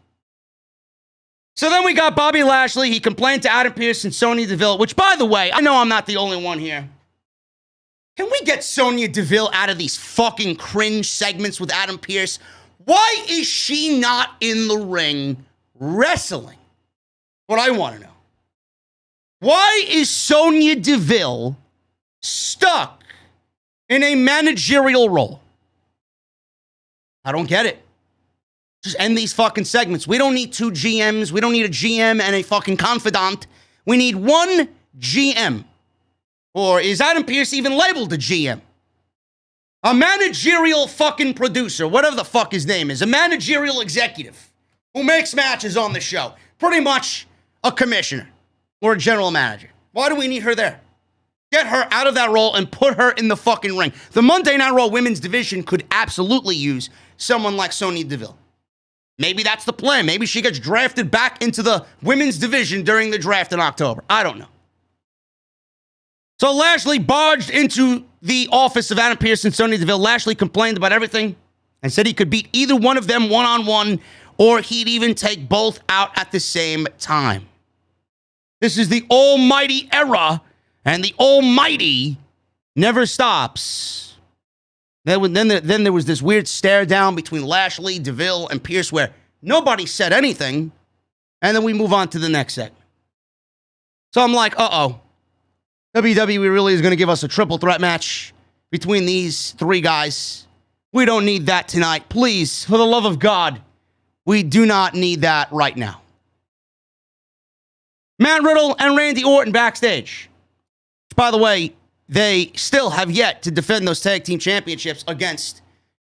So then we got Bobby Lashley. He complained to Adam Pearce and Sonya Deville, which, by the way, I know I'm not the only one here. Can we get Sonya Deville out of these fucking cringe segments with Adam Pearce? Why is she not in the ring wrestling? What I want to know. Why is Sonya Deville stuck in a managerial role? I don't get it. Just end these fucking segments. We don't need 2 GMs. We don't need a GM and a fucking confidant. We need 1 GM. Or is Adam Pearce even labeled a GM? A managerial fucking producer, whatever the fuck his name is. A managerial executive who makes matches on the show. Pretty much a commissioner or a general manager. Why do we need her there? Get her out of that role and put her in the fucking ring. The Monday Night Raw women's division could absolutely use someone like Sonya Deville. Maybe that's the plan. Maybe she gets drafted back into the women's division during the draft in October. I don't know. So Lashley barged into the office of Adam Pearce and Sonya Deville. Lashley complained about everything and said he could beat either one of them one-on-one, or he'd even take both out at the same time. This is the almighty era, and the almighty never stops. Then there was this weird stare down between Lashley, Deville, and Pearce where nobody said anything, and then we move on to the next segment. So I'm like, uh-oh. WWE really is going to give us a triple threat match between these 3 guys. We don't need that tonight. Please, for the love of God, we do not need that right now. Matt Riddle and Randy Orton backstage. By the way, they still have yet to defend those tag team championships against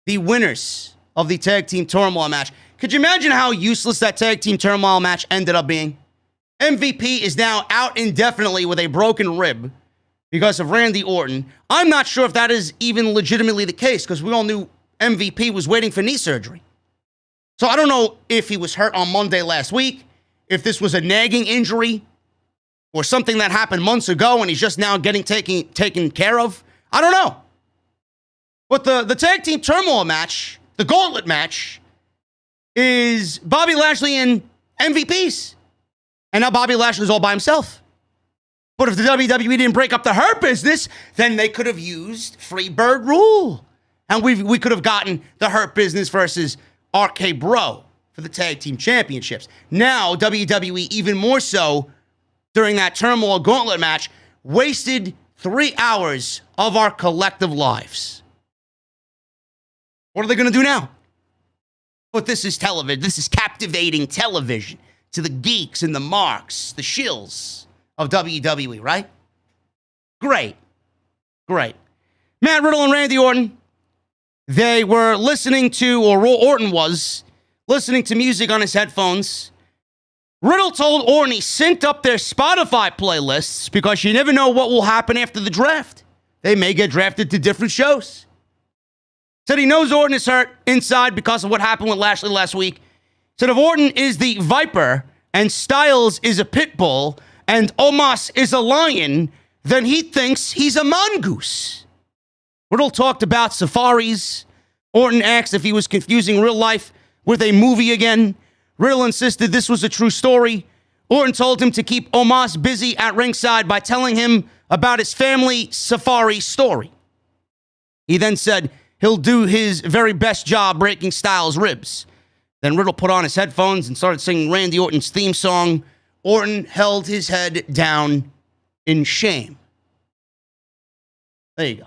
the winners of the tag team turmoil match. Could you imagine how useless that tag team turmoil match ended up being? MVP is now out indefinitely with a broken rib because of Randy Orton. I'm not sure if that is even legitimately the case because we all knew MVP was waiting for knee surgery. So I don't know if he was hurt on Monday last week, if this was a nagging injury or something that happened months ago and he's just now getting taken care of. I don't know. But the tag team turmoil match, the gauntlet match, is Bobby Lashley and MVPs. And now Bobby Lashley's all by himself. But if the WWE didn't break up the Hurt Business, then they could have used Free Bird Rule. And we could have gotten the Hurt Business versus RK Bro for the tag team championships. Now, WWE, even more so during that turmoil gauntlet match, wasted 3 hours of our collective lives. What are they going to do now? But this is television. This is captivating television to the geeks and the marks, the shills of WWE, right? Great. Matt Riddle and Randy Orton, they were listening to, or Orton was, listening to music on his headphones. Riddle told Orton he synced up their Spotify playlists because you never know what will happen after the draft. They may get drafted to different shows. Said he knows Orton is hurt inside because of what happened with Lashley last week. Said if Orton is the Viper and Styles is a pit bull and Omos is a lion, then he thinks he's a mongoose. Riddle talked about safaris. Orton asked if he was confusing real life with a movie again. Riddle insisted this was a true story. Orton told him to keep Omos busy at ringside by telling him about his family safari story. He then said he'll do his very best job breaking Styles' ribs. Then Riddle put on his headphones and started singing Randy Orton's theme song. Orton held his head down in shame. There you go.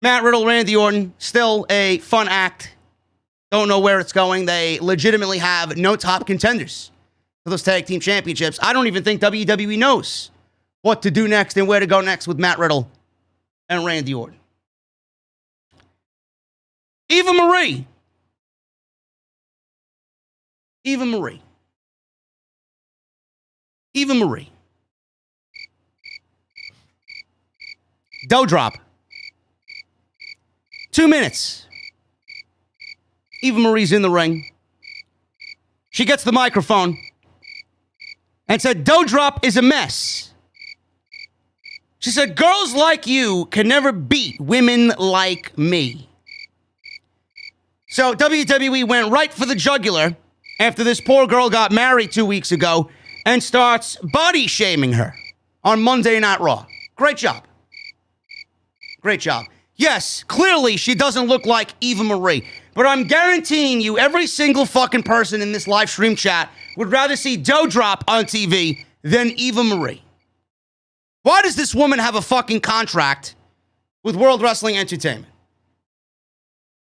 Matt Riddle, Randy Orton, still a fun act. Don't know where it's going. They legitimately have no top contenders for those tag team championships. I don't even think WWE knows what to do next and where to go next with Matt Riddle and Randy Orton. Eva Marie. Doudrop. 2 minutes. Eva Marie's in the ring. She gets the microphone and said, Doudrop is a mess. She said, girls like you can never beat women like me. So WWE went right for the jugular after this poor girl got married 2 weeks ago and starts body shaming her on Monday Night Raw. Great job. Yes, clearly she doesn't look like Eva Marie, but I'm guaranteeing you every single fucking person in this live stream chat would rather see Doudrop on TV than Eva Marie. Why does this woman have a fucking contract with World Wrestling Entertainment?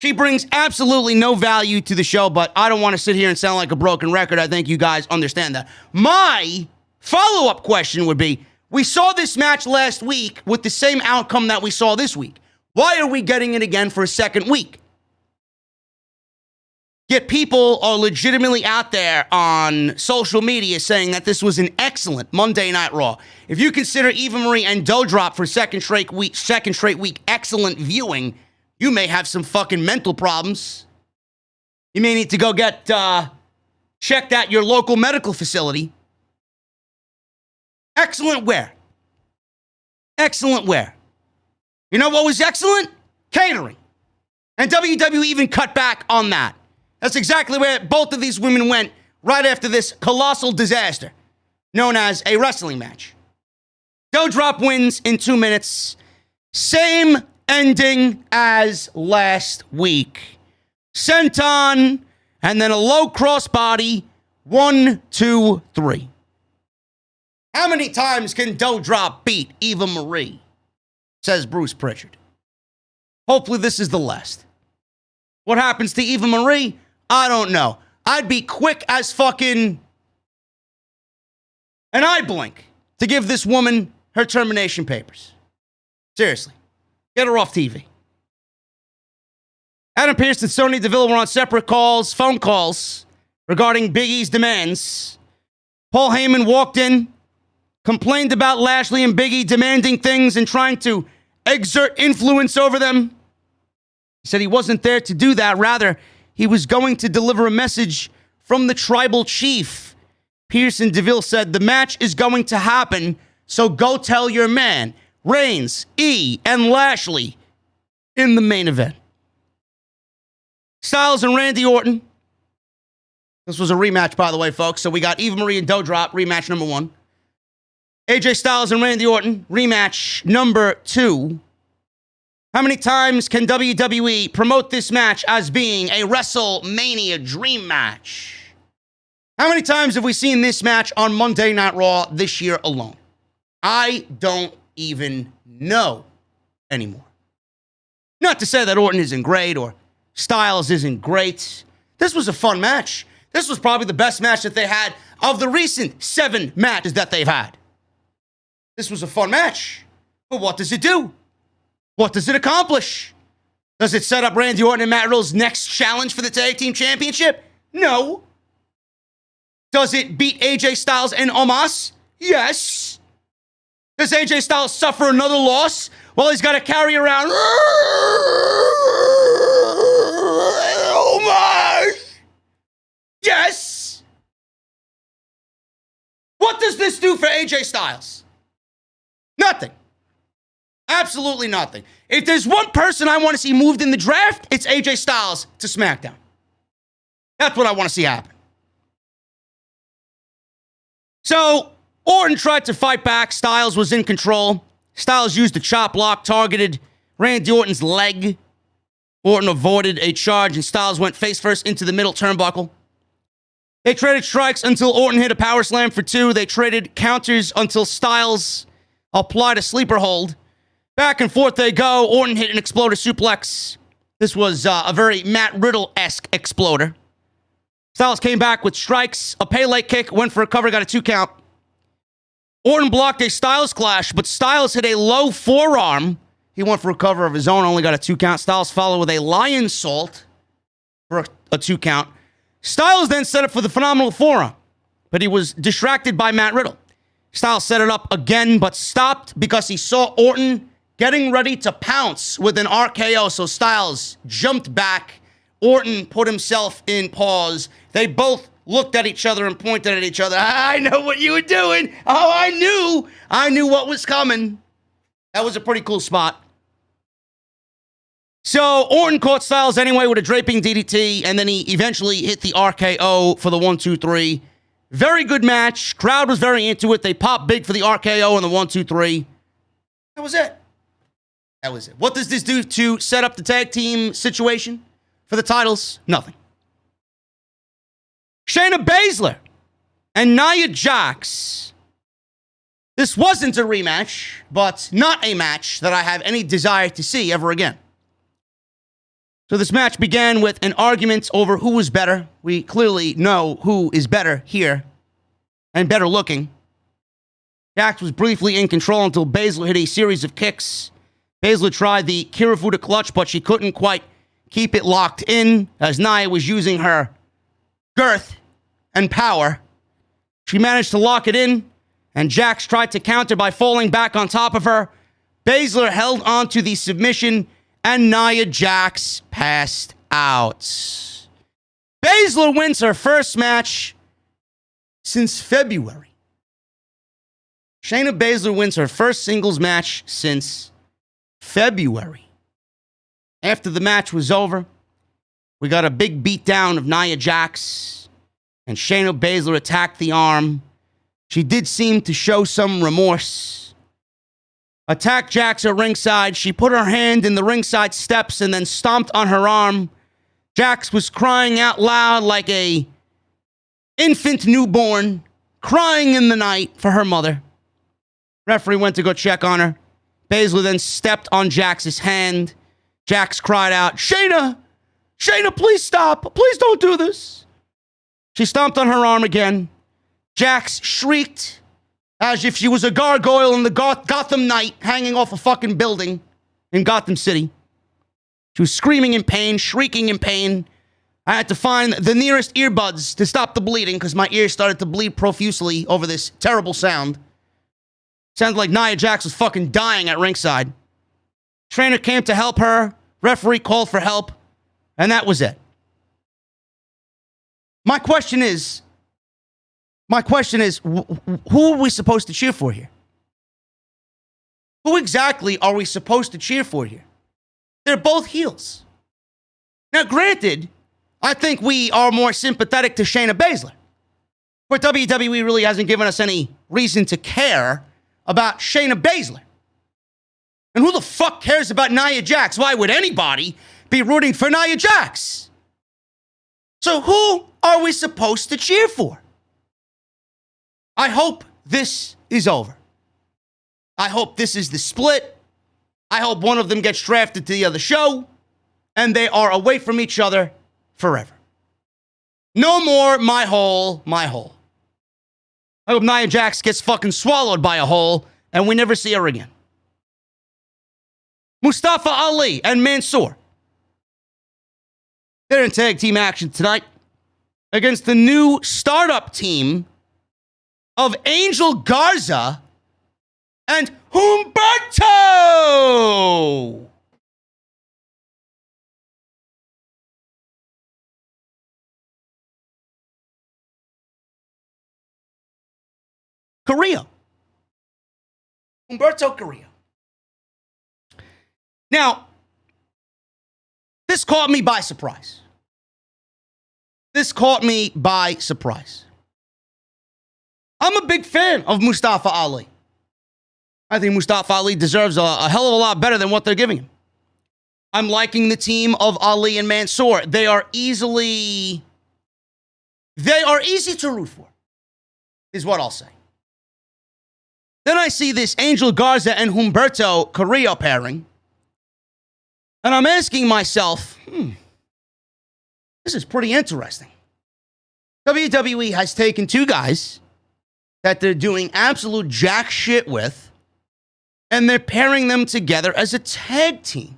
She brings absolutely no value to the show, but I don't want to sit here and sound like a broken record. I think you guys understand that. My follow-up question would be, we saw this match last week with the same outcome that we saw this week. Why are we getting it again for a second week? Yet people are legitimately out there on social media saying that this was an excellent Monday Night Raw. If you consider Eva Marie and Doudrop for second straight week excellent viewing, you may have some fucking mental problems. You may need to go get checked at your local medical facility. Excellent wear. You know what was excellent? Catering. And WWE even cut back on that. That's exactly where both of these women went right after this colossal disaster known as a wrestling match. Doudrop wins in 2 minutes. Same ending as last week. Senton, and then a low crossbody. 1, 2, 3. How many times can Doudrop beat Eva Marie? Says Bruce Pritchard. Hopefully this is the last. What happens to Eva Marie? I don't know. I'd be quick as fucking an eye blink to give this woman her termination papers. Seriously. Get her off TV. Adam Pearce and Sonya Deville were on separate phone calls, regarding Big E's demands. Paul Heyman walked in, complained about Lashley and Big E demanding things and trying to exert influence over them. He said he wasn't there to do that. Rather, he was going to deliver a message from the tribal chief. Pearce and Deville said, the match is going to happen, so go tell your man. Reigns, E, and Lashley. in the main event. Styles and Randy Orton. This was a rematch, by the way, folks. So we got Eva Marie and Doudrop, rematch number 1. AJ Styles and Randy Orton, rematch number 2. How many times can WWE promote this match as being a WrestleMania dream match? How many times have we seen this match on Monday Night Raw this year alone? I don't even know anymore. Not to say that Orton isn't great or Styles isn't great. This was a fun match. This was probably the best match that they had of the recent 7 matches that they've had. This was a fun match. But what does it do? What does it accomplish? Does it set up Randy Orton and Matt Riddle's next challenge for the Tag Team Championship? No. Does it beat AJ Styles and Omos? Yes. Does AJ Styles suffer another loss while he's got to carry around Omos? Yes. What does this do for AJ Styles? Nothing. Absolutely nothing. If there's one person I want to see moved in the draft, it's AJ Styles to SmackDown. That's what I want to see happen. So, Orton tried to fight back. Styles was in control. Styles used a chop block, targeted Randy Orton's leg. Orton avoided a charge, and Styles went face first into the middle turnbuckle. They traded strikes until Orton hit a power slam for 2. They traded counters until Styles applied a sleeper hold. Back and forth they go. Orton hit an exploder suplex. This was a very Matt Riddle-esque exploder. Styles came back with strikes. A Pele kick, went for a cover, got a 2 count. Orton blocked a Styles clash, but Styles hit a low forearm. He went for a cover of his own, only got a 2 count. Styles followed with a lion salt for a 2 count. Styles then set up for the phenomenal forearm, but he was distracted by Matt Riddle. Styles set it up again, but stopped because he saw Orton getting ready to pounce with an RKO, so Styles jumped back. Orton put himself in pause. They both looked at each other and pointed at each other. I know what you were doing. Oh, I knew what was coming. That was a pretty cool spot. So Orton caught Styles anyway with a draping DDT, and then he eventually hit the RKO for the 1-2-3. Very good match. Crowd was very into it. They popped big for the RKO and the 1-2-3. That was it. That was it. What does this do to set up the tag team situation for the titles? Nothing. Shayna Baszler and Nia Jax. This wasn't a rematch, but not a match that I have any desire to see ever again. So this match began with an argument over who was better. We clearly know who is better here and better looking. Jax was briefly in control until Baszler hit a series of kicks. Baszler tried the Kirifuda clutch, but she couldn't quite keep it locked in as Nia was using her girth and power. She managed to lock it in, and Jax tried to counter by falling back on top of her. Baszler held on to the submission, and Nia Jax passed out. Baszler wins her first match since February. Shayna Baszler wins her first singles match since February. After the match was over, we got a big beatdown of Nia Jax, and Shayna Baszler attacked the arm. She did seem to show some remorse. Attacked Jax at ringside. She put her hand in the ringside steps and then stomped on her arm. Jax was crying out loud like a infant newborn, crying in the night for her mother. Referee went to go check on her. Baszler then stepped on Jax's hand. Jax cried out, Shayna, please stop. Please don't do this. She stomped on her arm again. Jax shrieked as if she was a gargoyle in the Gotham Knight hanging off a fucking building in Gotham City. She was screaming in pain, shrieking in pain. I had to find the nearest earbuds to stop the bleeding because my ears started to bleed profusely over this terrible sound. Sounded like Nia Jax was fucking dying at ringside. Trainer came to help her. Referee called for help. And that was it. My question is, who are we supposed to cheer for here? Who exactly are we supposed to cheer for here? They're both heels. Now, granted, I think we are more sympathetic to Shayna Baszler, but WWE really hasn't given us any reason to care about Shayna Baszler. And who the fuck cares about Nia Jax? Why would anybody be rooting for Nia Jax? So who are we supposed to cheer for? I hope this is over. I hope this is the split. I hope one of them gets drafted to the other show and they are away from each other forever. No more my hole, my hole. I hope Nia Jax gets fucking swallowed by a hole and we never see her again. Mustafa Ali and Mansoor. They're in tag team action tonight against the new startup team of Angel Garza and Humberto. Carrillo. Humberto Carrillo. Now, this caught me by surprise. I'm a big fan of Mustafa Ali. I think Mustafa Ali deserves a hell of a lot better than what they're giving him. I'm liking the team of Ali and Mansoor. They are easy to root for, is what I'll say. Then I see this Angel Garza and Humberto Carrillo pairing, and I'm asking myself, this is pretty interesting. WWE has taken two guys that they're doing absolute jack shit with, and they're pairing them together as a tag team.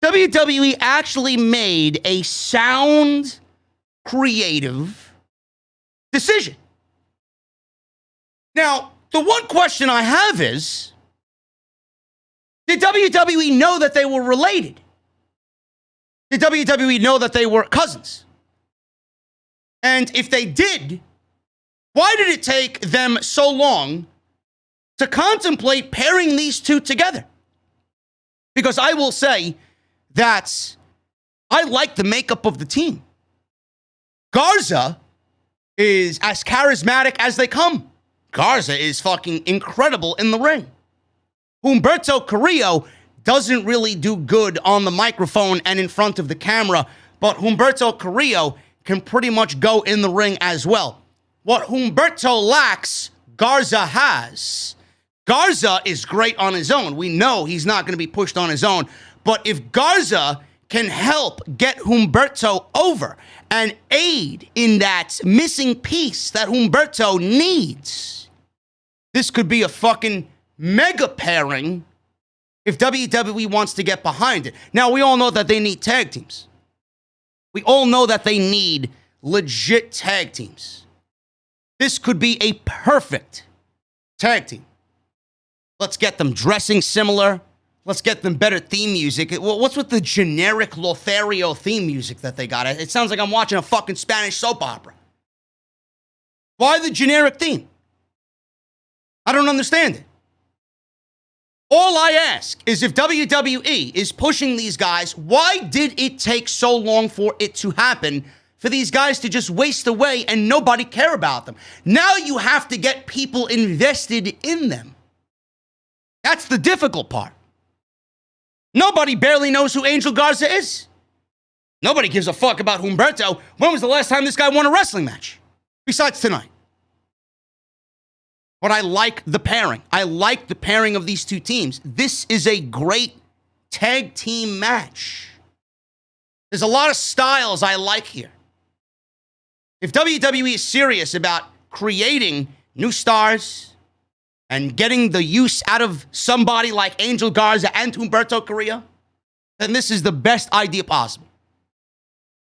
WWE actually made a sound, creative decision. Now, the one question I have is, did WWE know that they were related? Did WWE know that they were cousins? And if they did, why did it take them so long to contemplate pairing these two together? Because I will say that I like the makeup of the team. Garza is as charismatic as they come. Garza is fucking incredible in the ring. Humberto Carrillo doesn't really do good on the microphone and in front of the camera, but Humberto Carrillo can pretty much go in the ring as well. What Humberto lacks, Garza has. Garza is great on his own. We know he's not going to be pushed on his own, but if Garza can help get Humberto over and aid in that missing piece that Humberto needs, this could be a fucking mega pairing if WWE wants to get behind it. Now, we all know that they need tag teams. We all know that they need legit tag teams. This could be a perfect tag team. Let's get them dressing similar. Let's get them better theme music. What's with the generic Lothario theme music that they got? It sounds like I'm watching a fucking Spanish soap opera. Why the generic theme? I don't understand it. All I ask is if WWE is pushing these guys, why did it take so long for it to happen for these guys to just waste away and nobody care about them? Now you have to get people invested in them. That's the difficult part. Nobody barely knows who Angel Garza is. Nobody gives a fuck about Humberto. When was the last time this guy won a wrestling match? Besides tonight. But I like the pairing. I like the pairing of these two teams. This is a great tag team match. There's a lot of styles I like here. If WWE is serious about creating new stars and getting the use out of somebody like Angel Garza and Humberto Carrillo, then this is the best idea possible.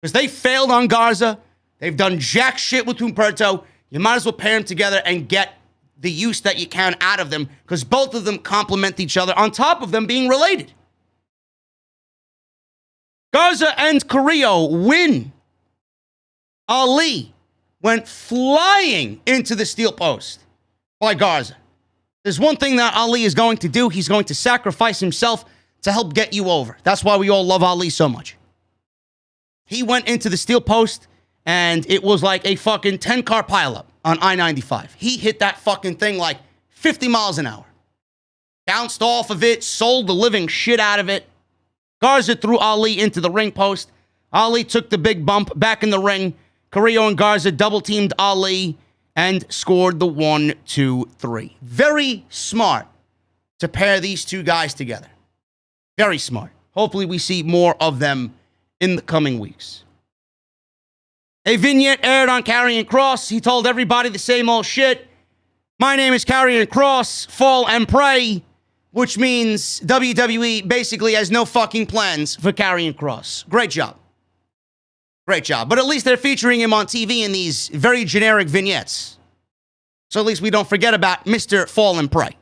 Because they failed on Garza. They've done jack shit with Humberto. You might as well pair them together and get the use that you can out of them, because both of them complement each other on top of them being related. Garza and Carrillo win. Ali went flying into the steel post by Garza. There's one thing that Ali is going to do. He's going to sacrifice himself to help get you over. That's why we all love Ali so much. He went into the steel post, and it was like a fucking 10-car pileup on I-95. He hit that fucking thing like 50 miles an hour. Bounced off of it, sold the living shit out of it. Garza threw Ali into the ring post. Ali took the big bump back in the ring. Carrillo and Garza double-teamed Ali and scored the 1, 2, 3. Very smart to pair these two guys together. Very smart. Hopefully we see more of them in the coming weeks. A vignette aired on Karrion Kross. He told everybody the same old shit. My name is Karrion Kross. Fall and pray. Which means WWE basically has no fucking plans for Karrion Kross. Great job. Great job. But at least they're featuring him on TV in these very generic vignettes. So at least we don't forget about Mr. Fall and Pray.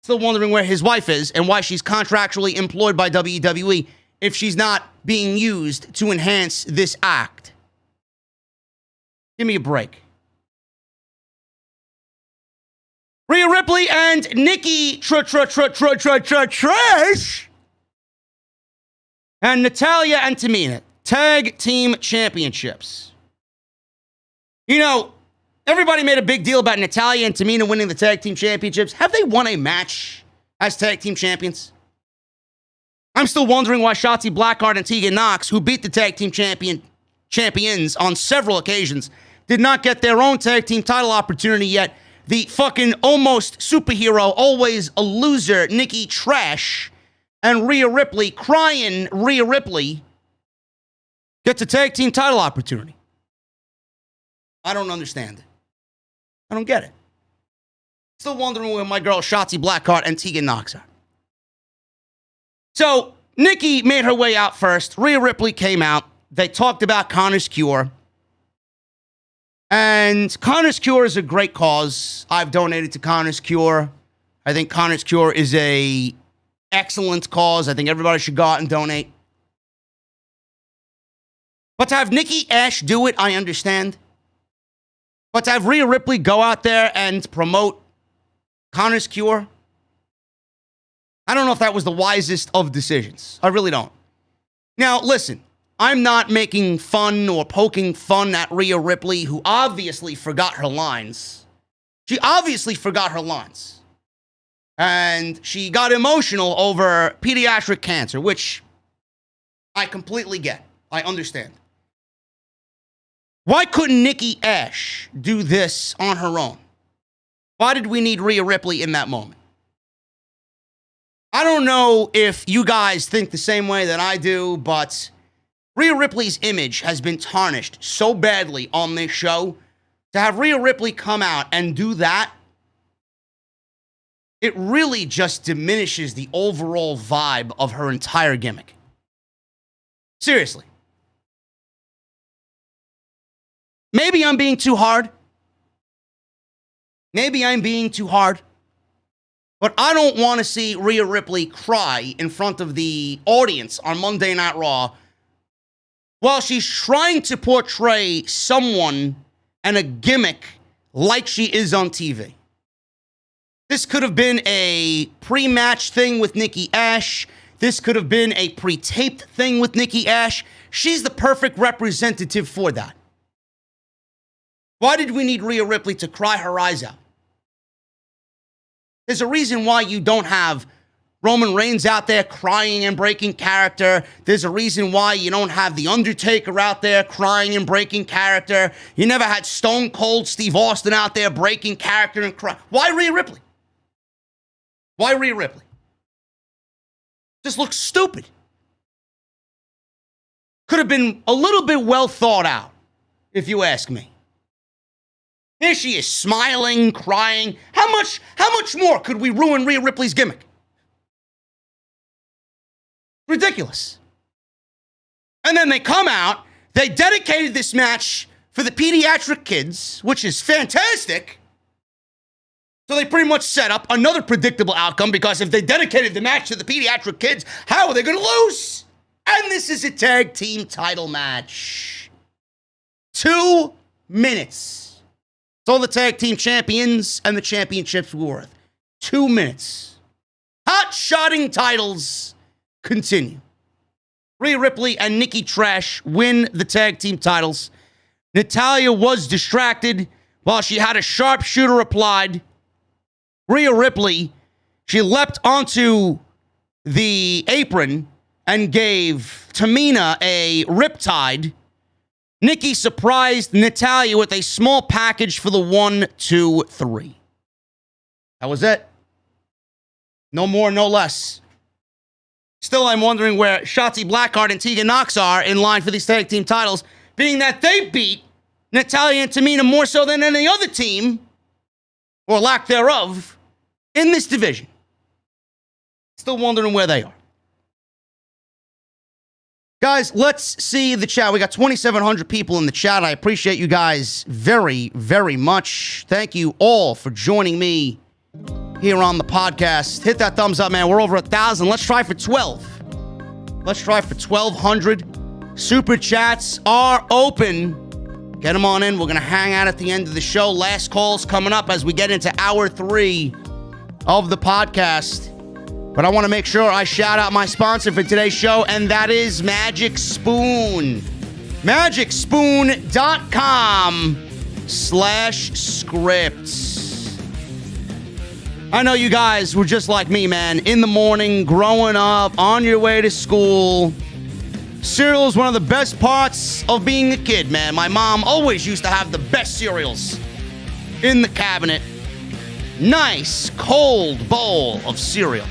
Still wondering where his wife is and why she's contractually employed by WWE if she's not being used to enhance this act. Give me a break. Rhea Ripley and Nikki Trash and Natalya and Tamina. Tag Team Championships. You know, everybody made a big deal about Natalya and Tamina winning the Tag Team Championships. Have they won a match as Tag Team Champions? I'm still wondering why Shotzi Blackheart and Tegan Nox, who beat the Tag Team champions on several occasions, did not get their own Tag Team title opportunity yet. The fucking almost superhero, always a loser, Nikki Trash, and Rhea Ripley, crying Rhea Ripley, gets a tag team title opportunity. I don't understand it. I don't get it. Still wondering where my girl Shotzi Blackheart and Tegan Nox are. So, Nikki made her way out first. Rhea Ripley came out. They talked about Connor's Cure. And Connor's Cure is a great cause. I've donated to Connor's Cure. I think Connor's Cure is a excellent cause. I think everybody should go out and donate. But to have Nikki Ash do it, I understand. But to have Rhea Ripley go out there and promote Connor's Cure, I don't know if that was the wisest of decisions. I really don't. Now, listen, I'm not making fun or poking fun at Rhea Ripley, who obviously forgot her lines. She obviously forgot her lines. And she got emotional over pediatric cancer, which I completely get. I understand. Why couldn't Nikki Ash do this on her own? Why did we need Rhea Ripley in that moment? I don't know if you guys think the same way that I do, but Rhea Ripley's image has been tarnished so badly on this show. To have Rhea Ripley come out and do that, it really just diminishes the overall vibe of her entire gimmick. Seriously. Maybe I'm being too hard. Maybe I'm being too hard. But I don't want to see Rhea Ripley cry in front of the audience on Monday Night Raw while she's trying to portray someone and a gimmick like she is on TV. This could have been a pre-match thing with Nikki Ash. This could have been a pre-taped thing with Nikki Ash. She's the perfect representative for that. Why did we need Rhea Ripley to cry her eyes out? There's a reason why you don't have Roman Reigns out there crying and breaking character. There's a reason why you don't have The Undertaker out there crying and breaking character. You never had Stone Cold Steve Austin out there breaking character and crying. Why Rhea Ripley? Why Rhea Ripley? This looks stupid. Could have been a little bit well thought out, if you ask me. Here she is, smiling, crying. How much more could we ruin Rhea Ripley's gimmick? Ridiculous. And then they come out, they dedicated this match for the pediatric kids, which is fantastic. So they pretty much set up another predictable outcome, because if they dedicated the match to the pediatric kids, how are they going to lose? And this is a tag team title match. 2 minutes. So the tag team champions and the championships were worth 2 minutes. Hot-shotting titles continue. Rhea Ripley and Nikki Trash win the tag team titles. Natalya was distracted while she had a sharpshooter applied. Rhea Ripley, she leapt onto the apron and gave Tamina a riptide. Nikki surprised Natalya with a small package for the 1, 2, 3. That was it. No more, no less. Still, I'm wondering where Shotzi Blackheart and Tegan Nox are in line for these tag team titles, being that they beat Natalya and Tamina more so than any other team, or lack thereof, in this division. Still wondering where they are. Guys, let's see the chat. We got 2,700 people in the chat. I appreciate you guys very, very much. Thank you all for joining me here on the podcast. Hit that thumbs up, man. We're over 1,000. Let's try for 12. Let's try for 1,200. Super chats are open. Get them on in. We're going to hang out at the end of the show. Last calls coming up as we get into hour 3 of the podcast. But I want to make sure I shout out my sponsor for today's show, and that is Magic Spoon. MagicSpoon.com/scripts. I know you guys were just like me, man. In the morning, growing up, on your way to school. Cereal is one of the best parts of being a kid, man. My mom always used to have the best cereals in the cabinet. Nice, cold bowl of cereal.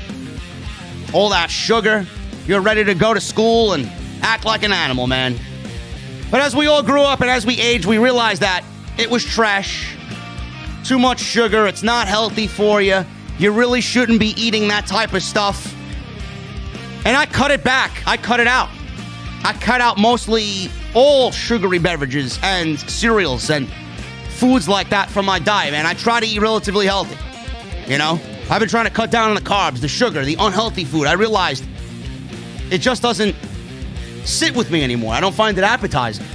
All that sugar. You're ready to go to school and act like an animal, man. But as we all grew up and as we aged, we realized that it was trash. Too much sugar. It's not healthy for you. You really shouldn't be eating that type of stuff. And I cut it back. I cut it out. I cut out mostly all sugary beverages and cereals and foods like that from my diet, man. I try to eat relatively healthy. You know? I've been trying to cut down on the carbs, the sugar, the unhealthy food. I realized it just doesn't sit with me anymore. I don't find it appetizing.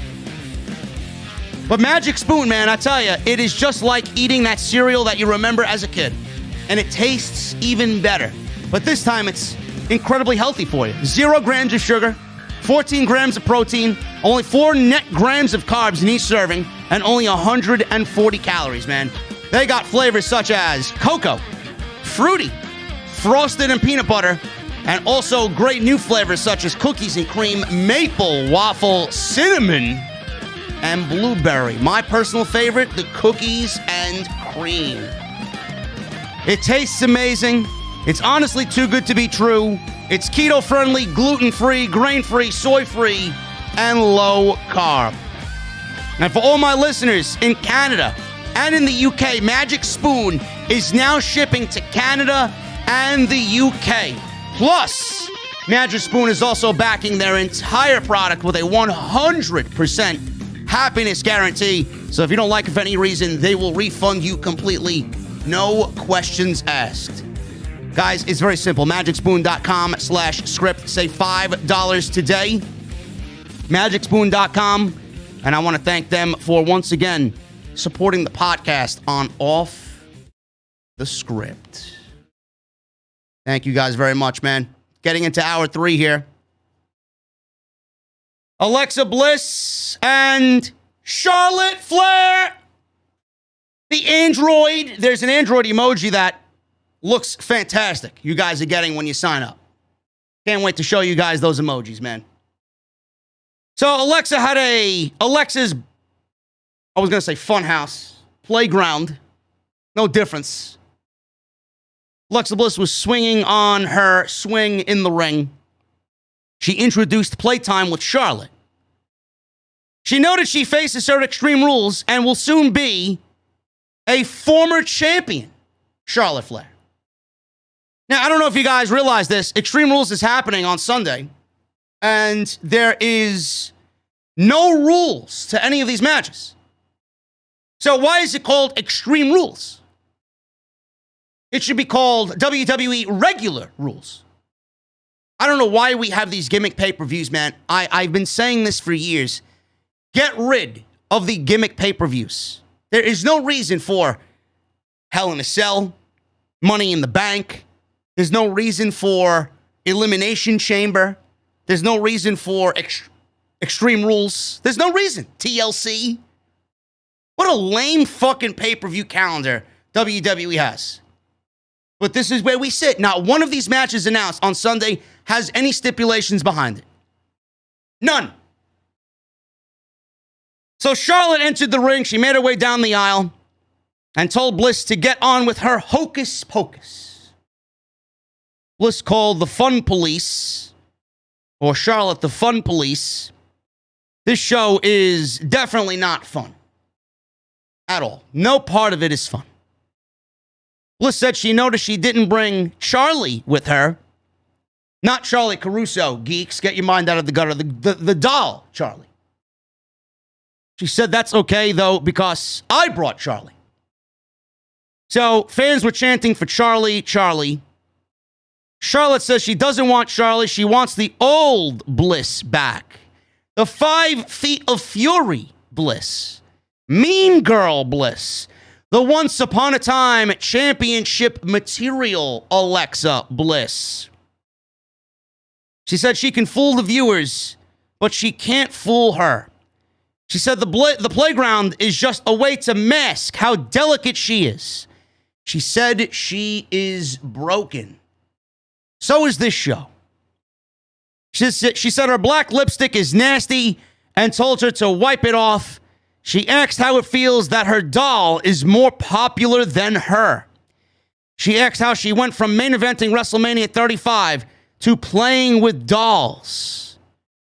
But Magic Spoon, man, I tell you, it is just like eating that cereal that you remember as a kid. And it tastes even better. But this time, it's incredibly healthy for you. 0 grams of sugar, 14 grams of protein, only 4 net grams of carbs in each serving, and only 140 calories, man. They got flavors such as cocoa, fruity, frosted and peanut butter, and also great new flavors such as cookies and cream, maple, waffle, cinnamon, and blueberry. My personal favorite, the cookies and cream. It tastes amazing. It's honestly too good to be true. It's keto-friendly, gluten-free, grain-free, soy-free, and low-carb. And for all my listeners in Canada and in the UK, Magic Spoon is now shipping to Canada and the UK. Plus, Magic Spoon is also backing their entire product with a 100% happiness guarantee. So if you don't like it for any reason, they will refund you completely. No questions asked. Guys, it's very simple. MagicSpoon.com/script. Save $5 today. MagicSpoon.com. And I want to thank them for once again supporting the podcast on Off the Script. Thank you guys very much, man. Getting into hour 3 here. Alexa Bliss and Charlotte Flair. The Android. There's an Android emoji that looks fantastic. You guys are getting when you sign up. Can't wait to show you guys those emojis, man. So Alexa had Alexa's, I was going to say funhouse, playground. No difference. Alexa Bliss was swinging on her swing in the ring. She introduced playtime with Charlotte. She noted she faces her Extreme Rules and will soon be a former champion, Charlotte Flair. Now, I don't know if you guys realize this. Extreme Rules is happening on Sunday, and there is no rules to any of these matches. So why is it called Extreme Rules? It should be called WWE Regular Rules. I don't know why we have these gimmick pay-per-views, man. I've been saying this for years. Get rid of the gimmick pay-per-views. There is no reason for Hell in a Cell, Money in the Bank. There's no reason for Elimination Chamber. There's no reason for Extreme Rules. There's no reason. TLC. What a lame fucking pay-per-view calendar WWE has. But this is where we sit. Not one of these matches announced on Sunday has any stipulations behind it. None. So Charlotte entered the ring. She made her way down the aisle and told Bliss to get on with her hocus pocus. Bliss called the Fun Police, or Charlotte the Fun Police. This show is definitely not fun. At all. No part of it is fun. Bliss said she noticed she didn't bring Charlie with her. Not Charlie Caruso, geeks. Get your mind out of the gutter. The doll, Charlie. She said that's okay, though, because I brought Charlie. So fans were chanting for Charlie, Charlie. Charlotte says she doesn't want Charlie. She wants the old Bliss back. The 5 Feet of Fury Bliss. Mean Girl Bliss. The once upon a time championship material Alexa Bliss. She said she can fool the viewers, but she can't fool her. She said the playground is just a way to mask how delicate she is. She said she is broken. So is this show. She said her black lipstick is nasty and told her to wipe it off. She asked how it feels that her doll is more popular than her. She asked how she went from main eventing WrestleMania 35 to playing with dolls.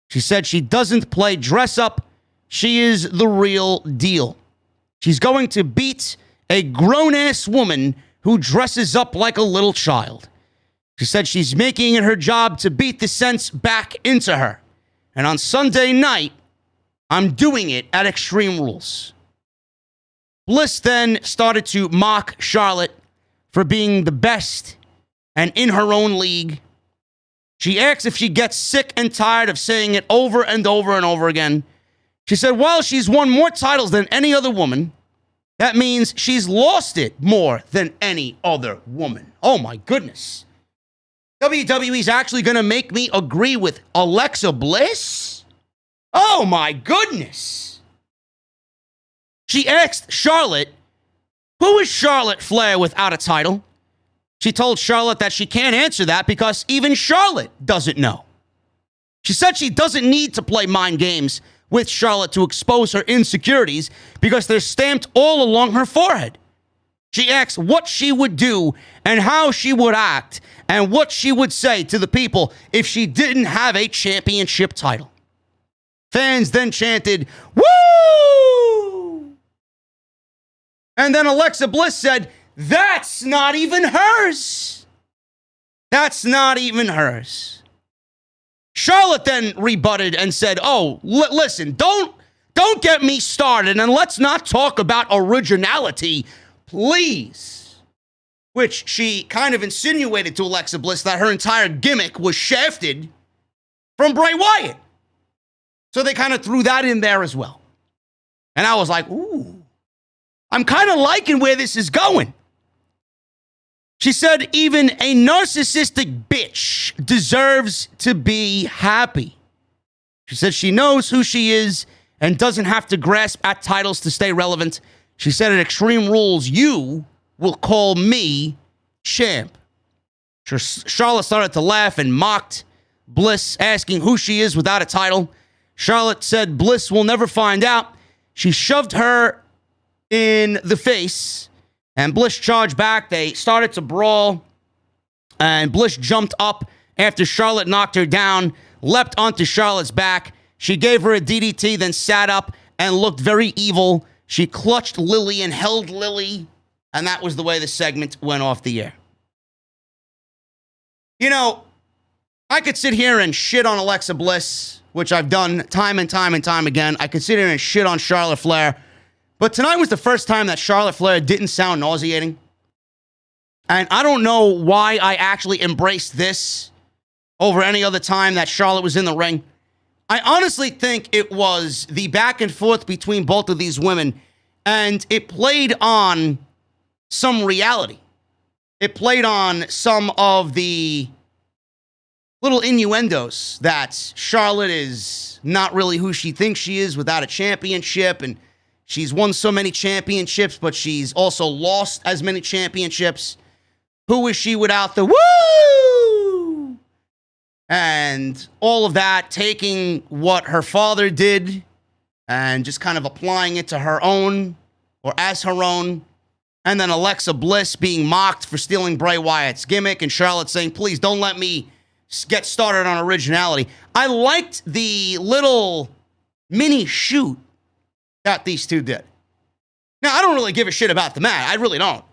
She said she doesn't play dress up. She is the real deal. She's going to beat a grown-ass woman who dresses up like a little child. She said she's making it her job to beat the sense back into her. And on Sunday night, I'm doing it at Extreme Rules. Bliss then started to mock Charlotte for being the best and in her own league. She asks if she gets sick and tired of saying it over and over and over again. She said, well, she's won more titles than any other woman. That means she's lost it more than any other woman. Oh, my goodness. WWE's actually going to make me agree with Alexa Bliss? Oh, my goodness. She asked Charlotte, who is Charlotte Flair without a title? She told Charlotte that she can't answer that because even Charlotte doesn't know. She said she doesn't need to play mind games with Charlotte to expose her insecurities because they're stamped all along her forehead. She asks what she would do and how she would act and what she would say to the people if she didn't have a championship title. Fans then chanted, woo! And then Alexa Bliss said, that's not even hers. That's not even hers. Charlotte then rebutted and said, oh, listen, don't get me started and let's not talk about originality, please. Which she kind of insinuated to Alexa Bliss that her entire gimmick was shafted from Bray Wyatt. So they kind of threw that in there as well. And I was like, ooh, I'm kind of liking where this is going. She said even a narcissistic bitch deserves to be happy. She said she knows who she is and doesn't have to grasp at titles to stay relevant. She said at Extreme Rules, you will call me champ. Charlotte started to laugh and mocked Bliss, asking who she is without a title. Charlotte said Bliss will never find out. She shoved her in the face. And Bliss charged back. They started to brawl. And Bliss jumped up after Charlotte knocked her down, leapt onto Charlotte's back. She gave her a DDT, then sat up and looked very evil. She clutched Lily and held Lily. And that was the way the segment went off the air. You know, I could sit here and shit on Alexa Bliss, which I've done time and time and time again. I could sit here and shit on Charlotte Flair. But tonight was the first time that Charlotte Flair didn't sound nauseating. And I don't know why I actually embraced this over any other time that Charlotte was in the ring. I honestly think it was the back and forth between both of these women, and it played on some reality. It played on some of the little innuendos that Charlotte is not really who she thinks she is without a championship, and she's won so many championships, but she's also lost as many championships. Who is she without the woo? And all of that, taking what her father did and just kind of applying it to her own or as her own. And then Alexa Bliss being mocked for stealing Bray Wyatt's gimmick, and Charlotte saying, please don't let me get started on originality. I liked the little mini shoot that these two did. Now, I don't really give a shit about the match. I really don't.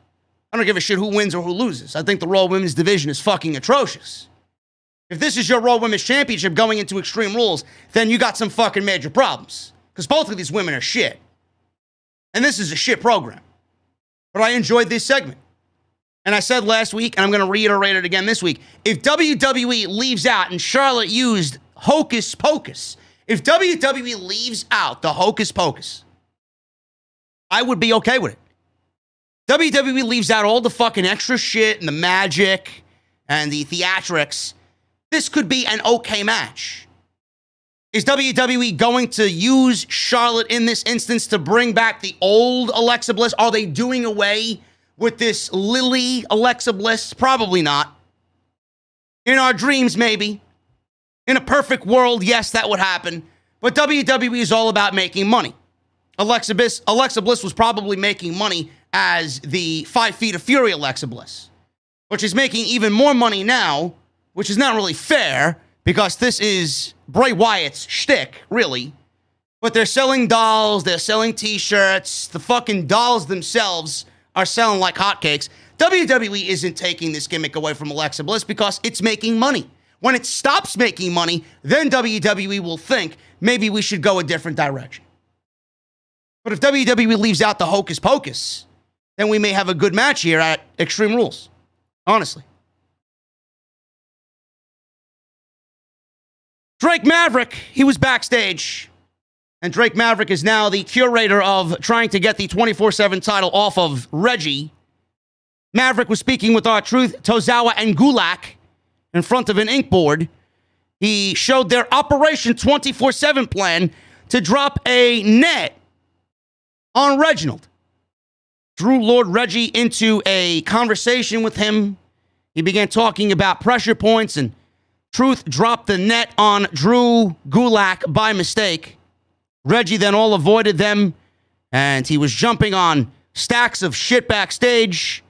I don't give a shit who wins or who loses. I think the Raw Women's division is fucking atrocious. If this is your Raw Women's Championship going into Extreme Rules, then you got some fucking major problems. Because both of these women are shit. And this is a shit program. But I enjoyed this segment. And I said last week, and I'm going to reiterate it again this week, if WWE leaves out, and Charlotte used hocus pocus, if WWE leaves out the hocus pocus, I would be okay with it. WWE leaves out all the fucking extra shit and the magic and the theatrics. This could be an okay match. Is WWE going to use Charlotte in this instance to bring back the old Alexa Bliss? Are they doing away with this Lily Alexa Bliss? Probably not. In our dreams, maybe. In a perfect world, yes, that would happen. But WWE is all about making money. Alexa Bliss was probably making money as the 5 Feet of Fury Alexa Bliss, which is making even more money now, which is not really fair because this is Bray Wyatt's shtick, really. But they're selling dolls, they're selling t-shirts, the fucking dolls themselves are selling like hotcakes. WWE isn't taking this gimmick away from Alexa Bliss because it's making money. When it stops making money, then WWE will think maybe we should go a different direction. But if WWE leaves out the hocus pocus, then we may have a good match here at Extreme Rules. Honestly. Drake Maverick, he was backstage. And Drake Maverick is now the curator of trying to get the 24/7 title off of Reggie. Maverick was speaking with R-Truth, Tozawa, and Gulak in front of an ink board. He showed their Operation 24/7 plan to drop a net on Reginald. Drew lured Reggie into a conversation with him. He began talking about pressure points, and Truth dropped the net on Drew Gulak by mistake. Reggie then all avoided them, and he was jumping on stacks of shit backstage.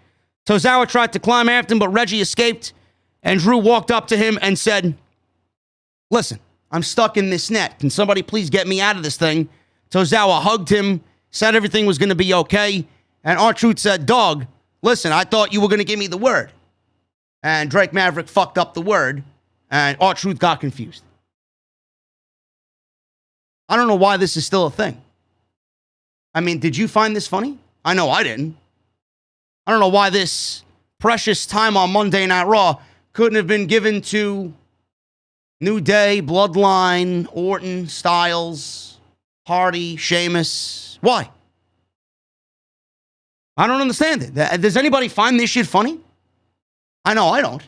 Tozawa tried to climb after him, but Reggie escaped, and Drew walked up to him and said, listen, I'm stuck in this net. Can somebody please get me out of this thing? Tozawa hugged him, said everything was going to be okay, and R-Truth said, dog, listen, I thought you were going to give me the word. And Drake Maverick fucked up the word, and R-Truth got confused. I don't know why this is still a thing. I mean, did you find this funny? I know I didn't. I don't know why this precious time on Monday Night Raw couldn't have been given to New Day, Bloodline, Orton, Styles, Hardy, Sheamus. Why? I don't understand it. Does anybody find this shit funny? I know I don't.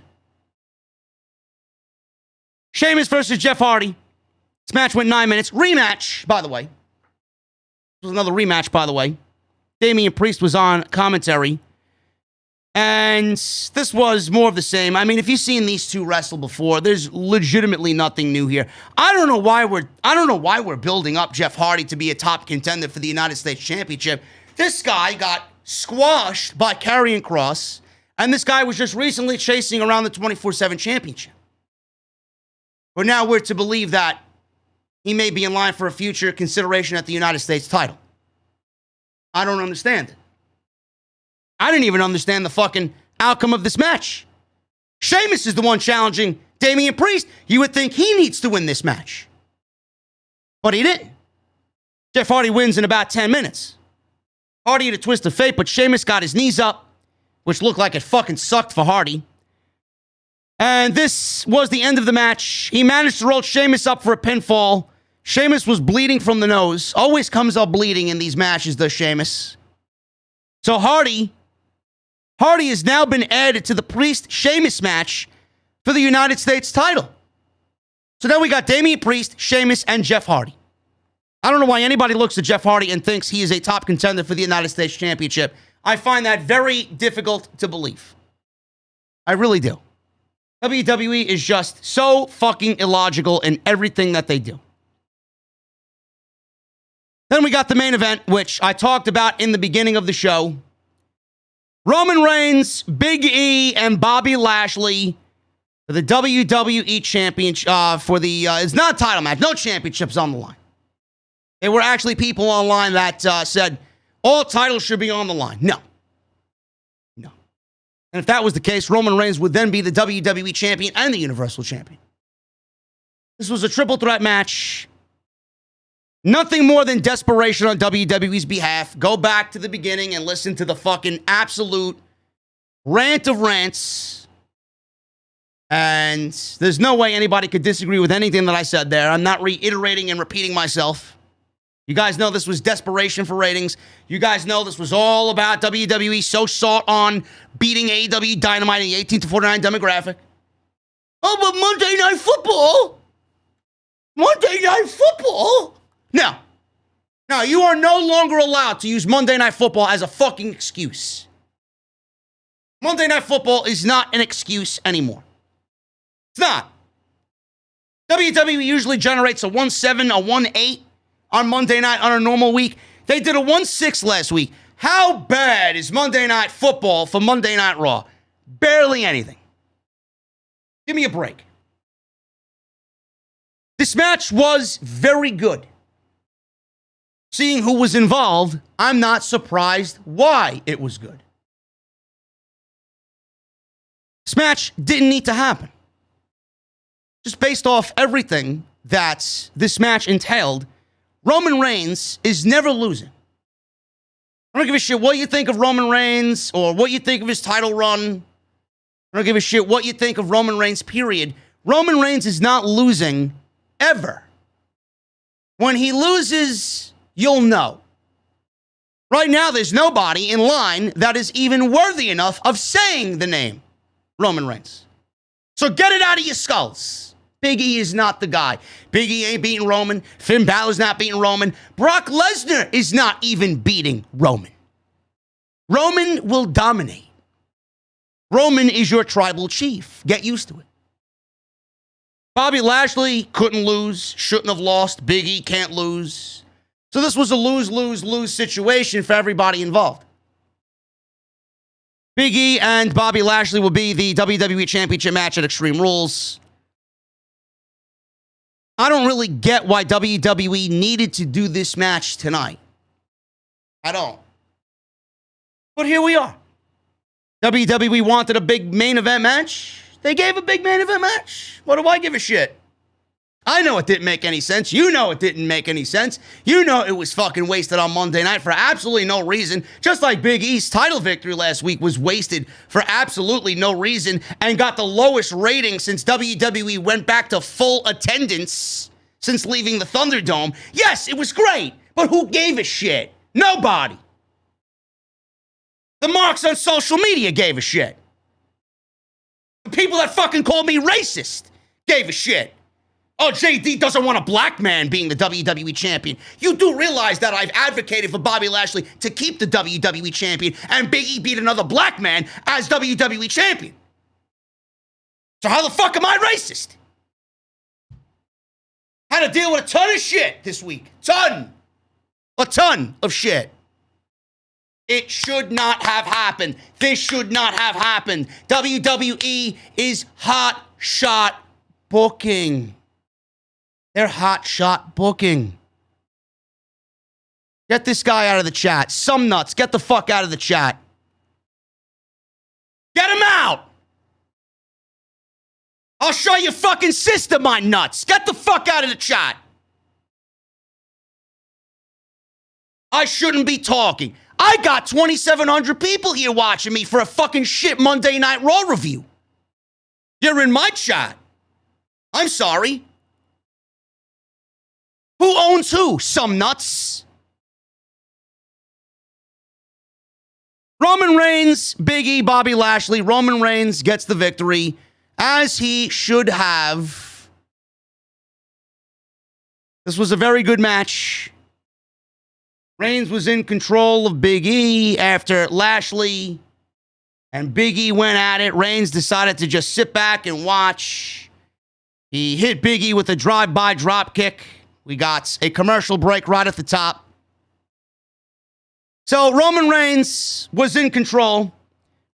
Sheamus versus Jeff Hardy. This match went 9 minutes. Rematch, by the way. This was another rematch, by the way. Damian Priest was on commentary. And this was more of the same. I mean, if you've seen these two wrestle before, there's legitimately nothing new here. I don't know why we're building up Jeff Hardy to be a top contender for the United States Championship. This guy got squashed by Karrion Kross, and this guy was just recently chasing around the 24/7 championship. But now we're to believe that he may be in line for a future consideration at the United States title. I don't understand it. I didn't even understand the fucking outcome of this match. Sheamus is the one challenging Damian Priest. You would think he needs to win this match. But he didn't. Jeff Hardy wins in about 10 minutes. Hardy had a twist of fate, but Sheamus got his knees up, which looked like it fucking sucked for Hardy. And this was the end of the match. He managed to roll Sheamus up for a pinfall. Sheamus was bleeding from the nose. Always comes up bleeding in these matches, does Sheamus. So Hardy has now been added to the Priest-Sheamus match for the United States title. So then we got Damian Priest, Sheamus, and Jeff Hardy. I don't know why anybody looks at Jeff Hardy and thinks he is a top contender for the United States Championship. I find that very difficult to believe. I really do. WWE is just so fucking illogical in everything that they do. Then we got the main event, which I talked about in the beginning of the show. Roman Reigns, Big E, and Bobby Lashley for the WWE Championship. It's not a title match. No championships on the line. There were actually people online that said all titles should be on the line. No. And if that was the case, Roman Reigns would then be the WWE Champion and the Universal Champion. This was a triple threat match. Nothing more than desperation on WWE's behalf. Go back to the beginning and listen to the fucking absolute rant of rants. And there's no way anybody could disagree with anything that I said there. I'm not reiterating and repeating myself. You guys know this was desperation for ratings. You guys know this was all about WWE so sought on beating AEW Dynamite in the 18 to 49 demographic. Oh, but Monday Night Football? Monday Night Football? No, you are no longer allowed to use Monday Night Football as a fucking excuse. Monday Night Football is not an excuse anymore. It's not. WWE usually generates a 1-7, a 1-8 on Monday night on a normal week. They did a 1-6 last week. How bad is Monday Night Football for Monday Night Raw? Barely anything. Give me a break. This match was very good. Seeing who was involved, I'm not surprised why it was good. This match didn't need to happen. Just based off everything that this match entailed, Roman Reigns is never losing. I don't give a shit what you think of Roman Reigns or what you think of his title run. I don't give a shit what you think of Roman Reigns, period. Roman Reigns is not losing ever. When he loses, you'll know. Right now, there's nobody in line that is even worthy enough of saying the name Roman Reigns. So get it out of your skulls. Big E is not the guy. Big E ain't beating Roman. Finn Balor's not beating Roman. Brock Lesnar is not even beating Roman. Roman will dominate. Roman is your tribal chief. Get used to it. Bobby Lashley couldn't lose, shouldn't have lost. Big E can't lose. So this was a lose-lose-lose situation for everybody involved. Big E and Bobby Lashley will be the WWE Championship match at Extreme Rules. I don't really get why WWE needed to do this match tonight. I don't. But here we are. WWE wanted a big main event match. They gave a big main event match. What do I give a shit? I know it didn't make any sense. You know it didn't make any sense. You know it was fucking wasted on Monday night for absolutely no reason. Just like Big E's title victory last week was wasted for absolutely no reason and got the lowest rating since WWE went back to full attendance since leaving the Thunderdome. Yes, it was great, but who gave a shit? Nobody. The marks on social media gave a shit. The people that fucking called me racist gave a shit. Oh, JD doesn't want a black man being the WWE champion. You do realize that I've advocated for Bobby Lashley to keep the WWE champion and Big E beat another black man as WWE champion. So how the fuck am I racist? Had to deal with a ton of shit this week. A ton of shit. It should not have happened. This should not have happened. WWE is hot shot booking. They're hot shot booking. Get this guy out of the chat. Some nuts, get the fuck out of the chat. Get him out. I'll show your fucking sister my nuts. Get the fuck out of the chat. I shouldn't be talking. I got 2,700 people here watching me for a fucking shit Monday Night Raw review. You're in my chat. I'm sorry. Who owns who? Some nuts. Roman Reigns, Big E, Bobby Lashley. Roman Reigns gets the victory, as he should have. This was a very good match. Reigns was in control of Big E after Lashley and Big E went at it. Reigns decided to just sit back and watch. He hit Big E with a drive-by drop kick. We got a commercial break right at the top. So Roman Reigns was in control.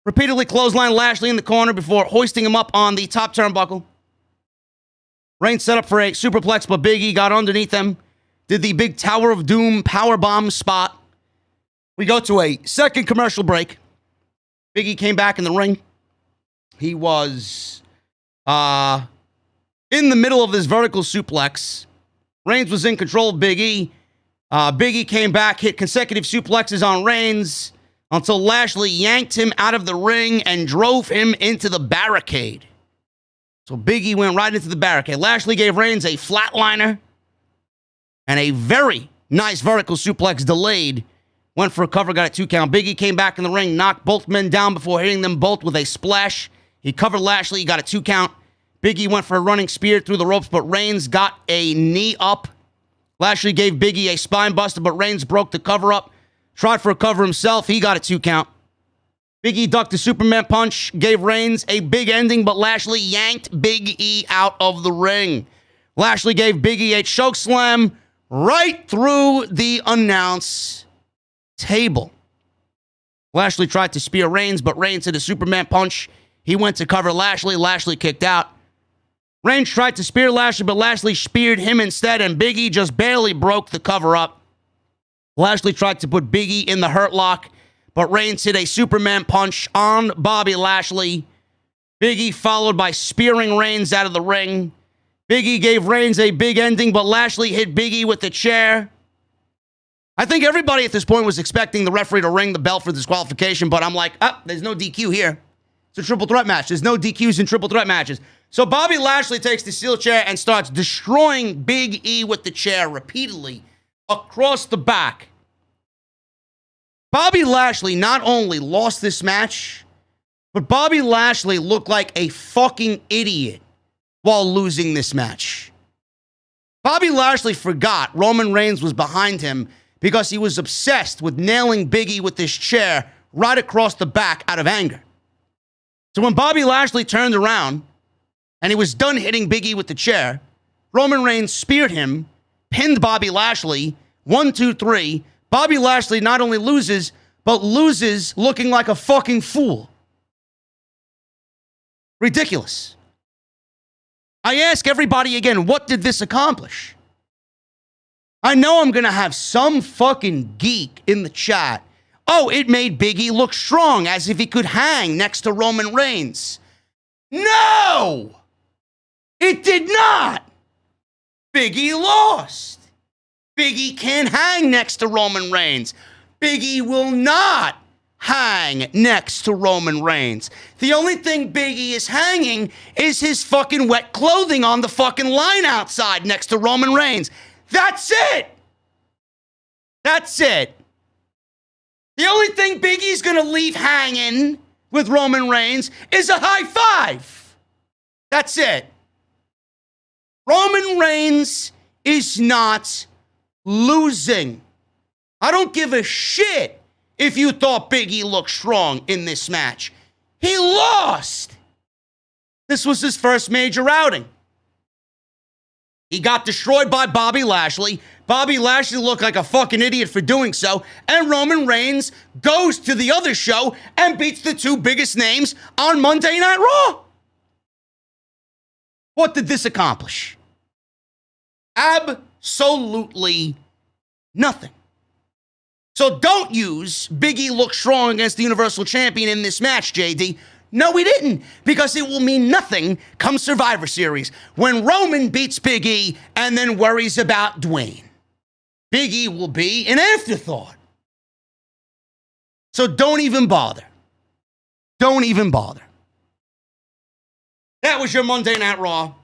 Repeatedly clotheslined Lashley in the corner before hoisting him up on the top turnbuckle. Reigns set up for a superplex, but Big E got underneath him. Did the big Tower of Doom powerbomb spot. We go to a second commercial break. Big E came back in the ring. He was in the middle of this vertical suplex. Reigns was in control of Big E. Big E came back, hit consecutive suplexes on Reigns until Lashley yanked him out of the ring and drove him into the barricade. So Big E went right into the barricade. Lashley gave Reigns a flatliner and a very nice vertical suplex delayed. Went for a cover, got a 2 count. Big E came back in the ring, knocked both men down before hitting them both with a splash. He covered Lashley, got a 2 count. Big E went for a running spear through the ropes, but Reigns got a knee up. Lashley gave Big E a spine buster, but Reigns broke the cover up. Tried for a cover himself. He got a 2 count. Big E ducked the Superman punch, gave Reigns a big ending, but Lashley yanked Big E out of the ring. Lashley gave Big E a choke slam right through the announce table. Lashley tried to spear Reigns, but Reigns hit a Superman punch. He went to cover Lashley. Lashley kicked out. Reigns tried to spear Lashley, but Lashley speared him instead, and Big E just barely broke the cover up. Lashley tried to put Big E in the hurt lock, but Reigns hit a Superman punch on Bobby Lashley. Big E followed by spearing Reigns out of the ring. Big E gave Reigns a big ending, but Lashley hit Big E with the chair. I think everybody at this point was expecting the referee to ring the bell for disqualification, but I'm like, there's no DQ here. It's a triple threat match. There's no DQs in triple threat matches. So Bobby Lashley takes the steel chair and starts destroying Big E with the chair repeatedly across the back. Bobby Lashley not only lost this match, but Bobby Lashley looked like a fucking idiot while losing this match. Bobby Lashley forgot Roman Reigns was behind him because he was obsessed with nailing Big E with this chair right across the back out of anger. So when Bobby Lashley turned around and he was done hitting Big E with the chair, Roman Reigns speared him, pinned Bobby Lashley, 1, 2, 3. Bobby Lashley not only loses, but loses looking like a fucking fool. Ridiculous. I ask everybody again, what did this accomplish? I know I'm going to have some fucking geek in the chat. Oh, it made Big E look strong, as if he could hang next to Roman Reigns. No! It did not! Big E lost. Big E can't hang next to Roman Reigns. Big E will not hang next to Roman Reigns. The only thing Big E is hanging is his fucking wet clothing on the fucking line outside next to Roman Reigns. That's it. That's it. The only thing Big E's gonna leave hanging with Roman Reigns is a high five. That's it. Roman Reigns is not losing. I don't give a shit if you thought Big E looked strong in this match. He lost. This was his first major outing. He got destroyed by Bobby Lashley. Bobby Lashley looked like a fucking idiot for doing so. And Roman Reigns goes to the other show and beats the 2 biggest names on Monday Night Raw. What did this accomplish? Absolutely nothing. So don't use Big E look strong against the Universal Champion in this match, JD. No, we didn't, because it will mean nothing come Survivor Series when Roman beats Big E and then worries about Dwayne. Big E will be an afterthought. So don't even bother. Don't even bother. That was your Monday Night Raw.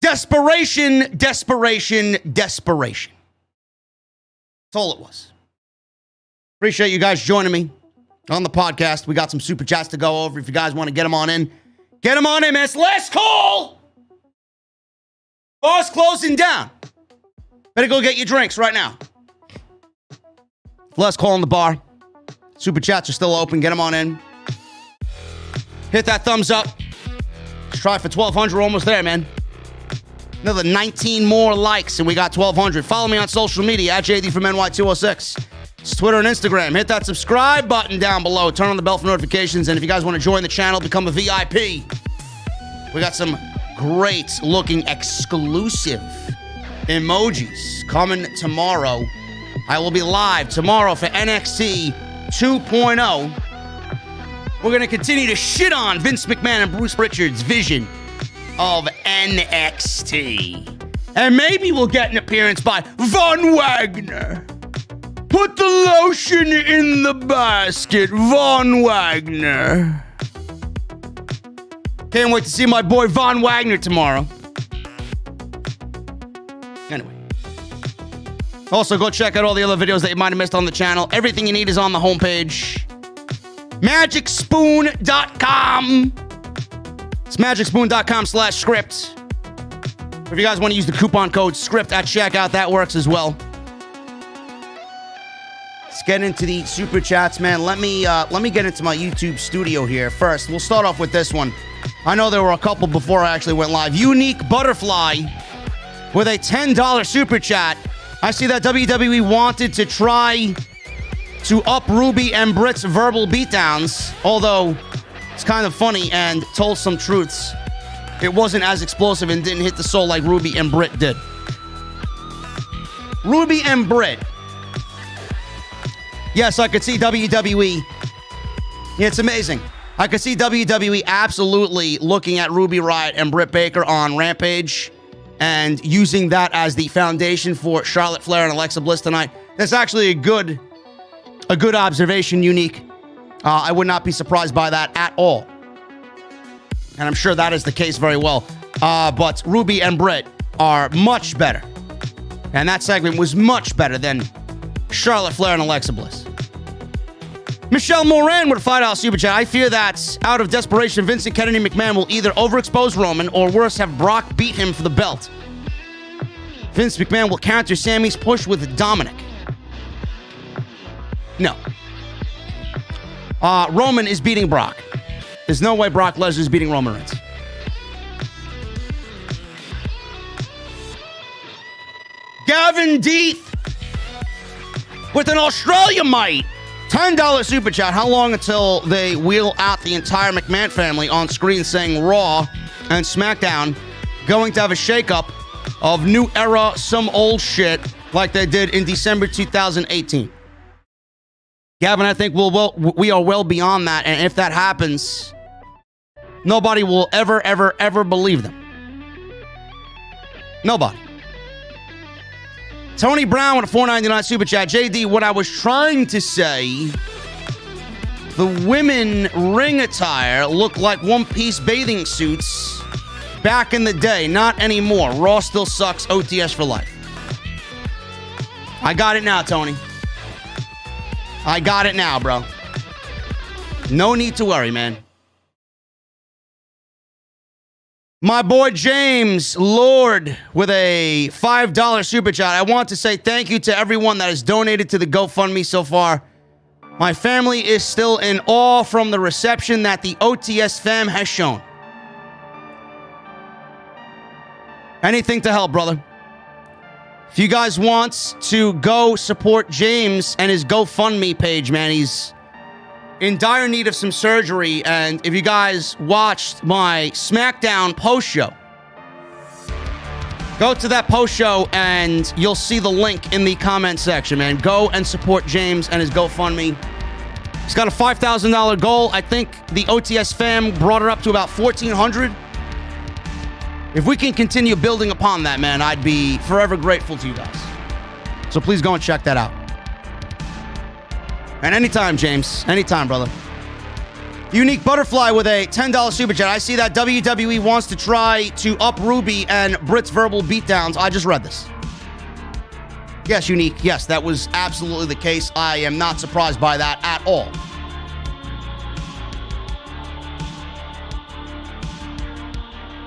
Desperation, desperation, desperation. That's all it was. Appreciate you guys joining me on the podcast. We got some super chats to go over. If you guys want to get them on in, get them on in, man. It's last call. Bar's closing down. Better go get your drinks right now. Les calling the bar. Super chats are still open. Get them on in. Hit that thumbs up. Let's try for 1,200. We're almost there, man. Another 19 more likes, and we got 1,200. Follow me on social media at JD from NY206. It's Twitter and Instagram. Hit that subscribe button down below. Turn on the bell for notifications. And if you guys want to join the channel, become a VIP. We got some great-looking exclusive emojis coming tomorrow. I will be live tomorrow for NXT 2.0. We're going to continue to shit on Vince McMahon and Bruce Pritchard's vision of NXT. And maybe we'll get an appearance by Von Wagner. Put the lotion in the basket, Von Wagner. Can't wait to see my boy Von Wagner tomorrow. Anyway. Also, go check out all the other videos that you might have missed on the channel. Everything you need is on the homepage. MagicSpoon.com. It's MagicSpoon.com/script. If you guys want to use the coupon code SCRIPT at checkout, that works as well. Let's get into the super chats, man. Let me get into my YouTube studio here first. We'll start off with this one. I know there were a couple before I actually went live. Unique Butterfly with a $10 super chat. I see that WWE wanted to try to up Ruby and Britt's verbal beatdowns, although it's kind of funny and told some truths. It wasn't as explosive and didn't hit the soul like Ruby and Britt did. Ruby and Britt. Yes, I could see WWE. Yeah, it's amazing. I could see WWE absolutely looking at Ruby Riott and Britt Baker on Rampage and using that as the foundation for Charlotte Flair and Alexa Bliss tonight. That's actually a good observation, Unique. I would not be surprised by that at all. And I'm sure that is the case very well. But Ruby and Britt are much better. And that segment was much better than Charlotte Flair and Alexa Bliss. Michelle Moran with a $5 super chat. I fear that out of desperation, Vince and Kennedy McMahon will either overexpose Roman or worse, have Brock beat him for the belt. Vince McMahon will counter Sammy's push with Dominic. No. Roman is beating Brock. There's no way Brock Lesnar is beating Roman Reigns. Gavin Deeth with an Australia-mite. $10 super chat. How long until they wheel out the entire McMahon family on screen saying Raw and SmackDown going to have a shakeup of new era, some old shit like they did in December 2018? Gavin, I think we are well beyond that. And if that happens, nobody will ever believe them. Nobody. Tony Brown with a $4.99 super chat. JD, what I was trying to say, the women ring attire looked like one-piece bathing suits back in the day. Not anymore. Raw still sucks. OTS for life. I got it now, Tony. I got it now, bro. No need to worry, man. My boy James Lord with a $5 super chat. I want to say thank you to everyone that has donated to the GoFundMe so far. My family is still in awe from the reception that the OTS fam has shown. Anything to help, brother. If you guys want to go support James and his GoFundMe page, man, he's in dire need of some surgery. And if you guys watched my SmackDown post show, go to that post show and you'll see the link in the comment section, man. Go and support James and his GoFundMe. He's got a $5,000 goal. I think the OTS fam brought it up to about $1,400. If we can continue building upon that, man, I'd be forever grateful to you guys. So please go and check that out. And anytime, James. Anytime, brother. Unique Butterfly with a $10 super chat. I see that WWE wants to try to up Ruby and Britt's verbal beatdowns. I just read this. Yes, Unique. Yes, that was absolutely the case. I am not surprised by that at all.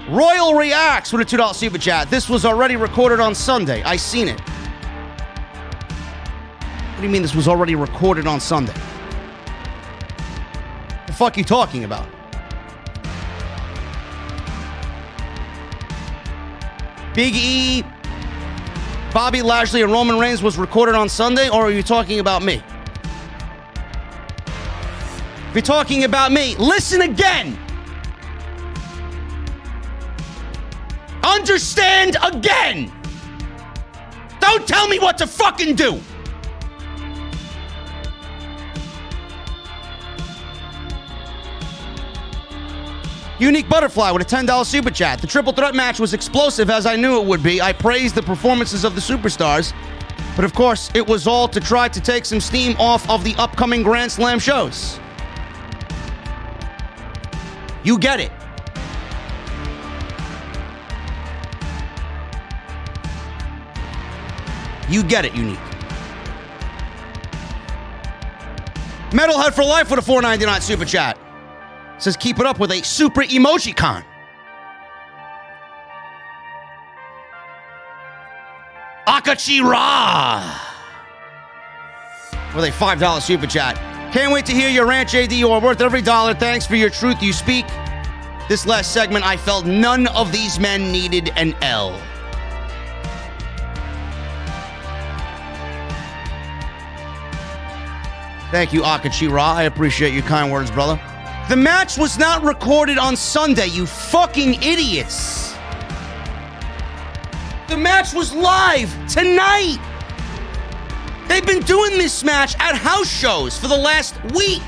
Royal Reacts with a $2 super chat. This was already recorded on Sunday. I seen it. do you mean this was already recorded on Sunday? The fuck you talking about? Big E, Bobby Lashley, and Roman Reigns was recorded on Sunday, or are you talking about me? If you're talking about me, listen again. Understand again. Don't tell me what to fucking do. Unique Butterfly with a $10 super chat. The triple threat match was explosive as I knew it would be. I praised the performances of the superstars, but of course it was all to try to take some steam off of the upcoming Grand Slam shows. You get it. You get it, Unique. Metalhead for Life with a $4.99 super chat. Says keep it up with a super emoji con. Akachi Ra with a $5 super chat. Can't wait to hear your rant, JD. You are worth every dollar. Thanks for your truth you speak. This last segment, I felt none of these men needed an L. Thank you, Akachi Ra. I appreciate your kind words, brother. The match was not recorded on Sunday, you fucking idiots. The match was live tonight. They've been doing this match at house shows for the last week.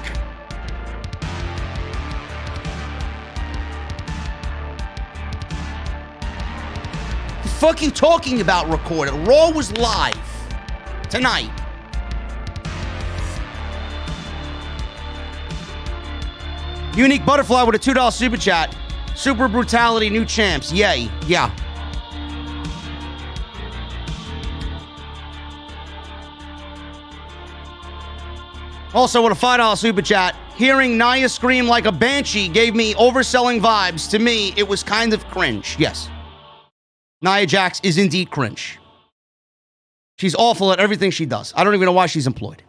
The fuck you talking about recorded? Raw was live tonight. Unique Butterfly with a $2 super chat. Super Brutality, new champs. Yay. Yeah. Also with a $5 super chat. Hearing Nia scream like a banshee gave me overselling vibes. To me, it was kind of cringe. Yes. Nia Jax is indeed cringe. She's awful at everything she does. I don't even know why she's employed.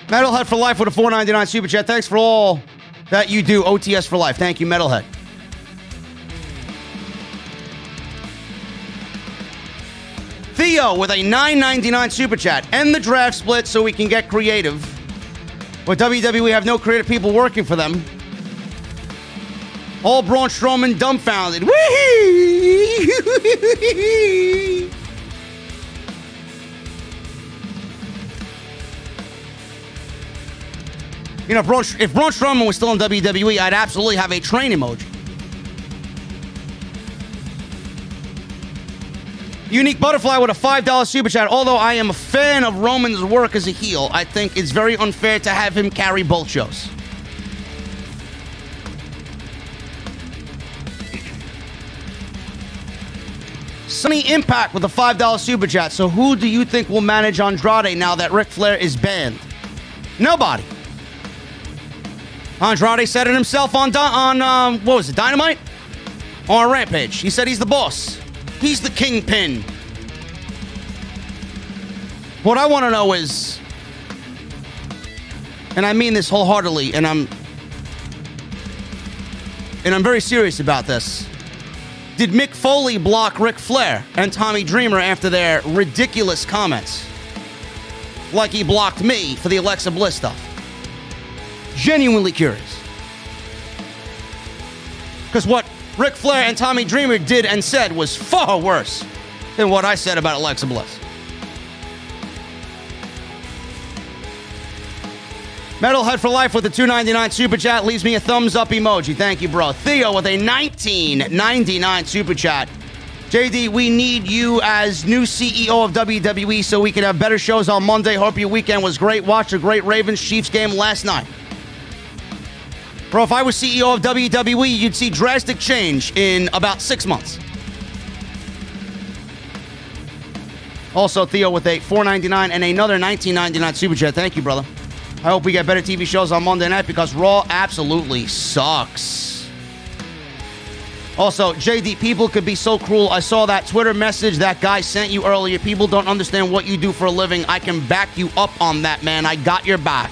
Metalhead for Life with a $4.99 super chat. Thanks for all that you do. OTS for Life. Thank you, Metalhead. Theo with a $9.99 super chat. End the draft split so we can get creative. But WWE have no creative people working for them. All Braun Strowman dumbfounded. Whee! You know, if Braun Strowman was still in WWE, I'd absolutely have a train emoji. Unique Butterfly with a $5 super chat. Although I am a fan of Roman's work as a heel, I think it's very unfair to have him carry both shows. Sunny Impact with a $5 super chat. So who do you think will manage Andrade now that Ric Flair is banned? Nobody. Andrade said it himself on what was it, Dynamite? On Rampage. He said he's the boss. He's the kingpin. What I want to know is, and I mean this wholeheartedly, and I'm very serious about this. Did Mick Foley block Ric Flair and Tommy Dreamer after their ridiculous comments? Like he blocked me for the Alexa Bliss stuff. Genuinely curious. Because what Ric Flair and Tommy Dreamer did and said was far worse than what I said about Alexa Bliss. Metalhead for Life with a $2.99 super chat leaves me a thumbs up emoji. Thank you, bro. Theo with a $19.99 super chat. JD, we need you as new CEO of WWE so we can have better shows on Monday. Hope your weekend was great. Watched a great Ravens-Chiefs game last night. Bro, if I was CEO of WWE, you'd see drastic change in about 6 months. Also, Theo with a $4.99 and another $19.99 super chat. Thank you, brother. I hope we get better TV shows on Monday night because Raw absolutely sucks. Also, JD, people could be so cruel. I saw that Twitter message that guy sent you earlier. People don't understand what you do for a living. I can back you up on that, man. I got your back.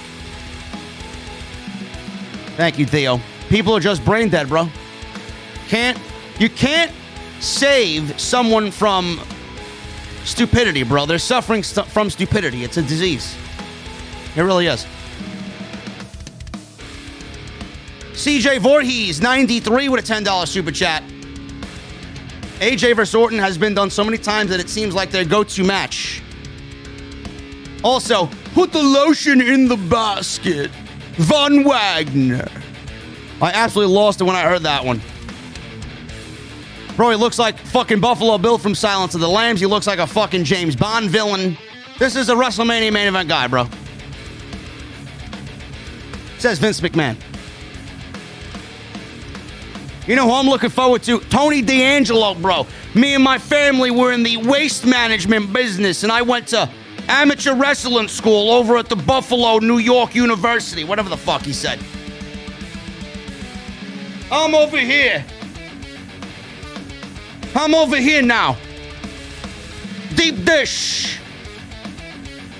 Thank you, Theo. People are just brain dead, bro. You can't save someone from stupidity, bro. They're suffering from stupidity. It's a disease. It really is. CJ Voorhees, 93 with a $10 super chat. AJ vs. Orton has been done so many times that it seems like their go-to match. Also, put the lotion in the basket. Von Wagner. I absolutely lost it when I heard that one. Bro, he looks like fucking Buffalo Bill from Silence of the Lambs. He looks like a fucking James Bond villain. This is a WrestleMania main event guy, bro. Says Vince McMahon. You know who I'm looking forward to? Tony D'Angelo, bro. Me and my family were in the waste management business, and I went to amateur wrestling school over at the Buffalo, New York University. Whatever the fuck he said. I'm over here. I'm over here now. Deep dish.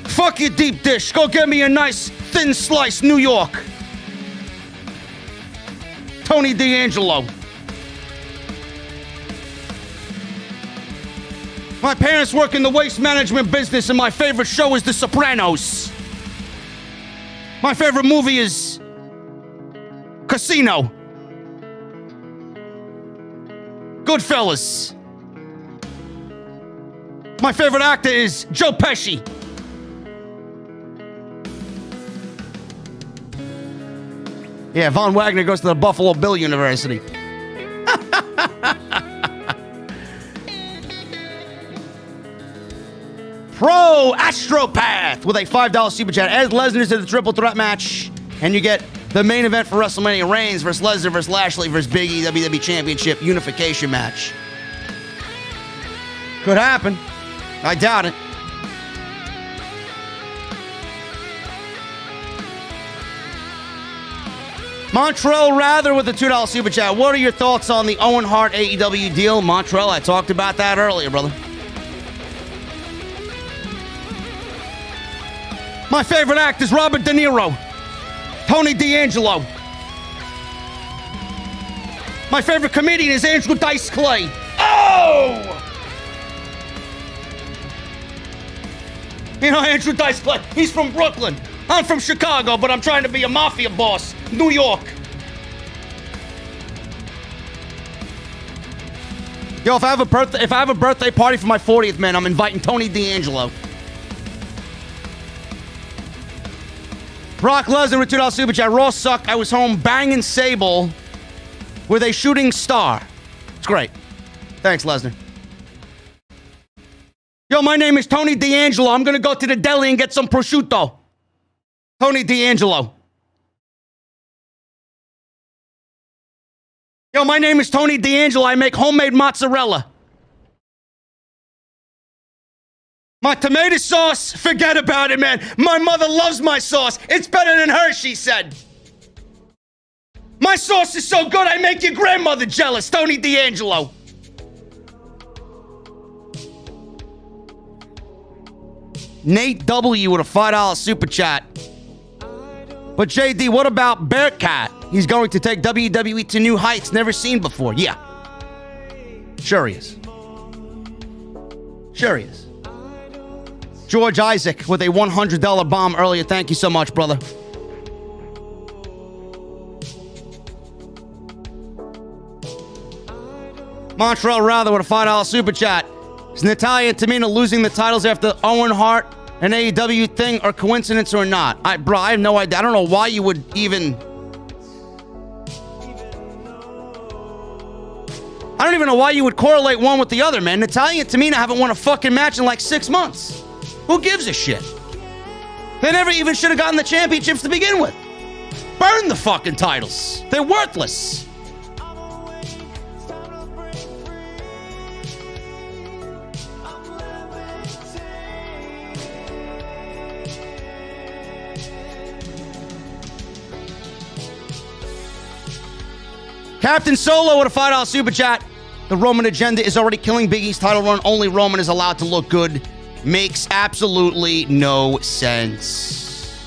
Fuck your deep dish. Go get me a nice thin slice, New York. Tony D'Angelo. My parents work in the waste management business, and my favorite show is The Sopranos. My favorite movie is Casino. Goodfellas. My favorite actor is Joe Pesci. Yeah, Von Wagner goes to the Buffalo Bill University. Pro Astropath with a $5 super chat. Adds Lesnar to the triple threat match, and you get the main event for WrestleMania: Reigns versus Lesnar versus Lashley versus Big E WWE Championship unification match. Could happen. I doubt it. Montrell Rather with a $2 super chat. What are your thoughts on the Owen Hart AEW deal? Montrell, I talked about that earlier, brother. My favorite actor is Robert De Niro. Tony D'Angelo. My favorite comedian is Andrew Dice Clay. Oh! You know Andrew Dice Clay, he's from Brooklyn. I'm from Chicago, but I'm trying to be a mafia boss. New York. Yo, if I have a birthday party for my 40th, man, I'm inviting Tony D'Angelo. Brock Lesnar with $2 super chat. Raw sucked. I was home banging Sable with a shooting star. It's great. Thanks, Lesnar. Yo, my name is Tony D'Angelo. I'm going to go to the deli and get some prosciutto. Tony D'Angelo. Yo, my name is Tony D'Angelo. I make homemade mozzarella. My tomato sauce, forget about it, man. My mother loves my sauce. It's better than hers, she said. My sauce is so good, I make your grandmother jealous. Tony D'Angelo. Nate W. with a $5 super chat. But JD, what about Bearcat? He's going to take WWE to new heights never seen before. Yeah. Sure he is. Sure he is. George Isaac with a $100 bomb earlier. Thank you so much, brother. Montrell Rather with a $5 super chat. Is Natalya and Tamina losing the titles after the Owen Hart and AEW thing or coincidence or not? I have no idea. I don't know why you would even... I don't even know why you would correlate one with the other, man. Natalya and Tamina haven't won a fucking match in like 6 months. Who gives a shit? They never even should have gotten the championships to begin with. Burn the fucking titles. They're worthless. Captain Solo with a $5 super chat. The Roman agenda is already killing Big E's title run. Only Roman is allowed to look good. Makes absolutely no sense.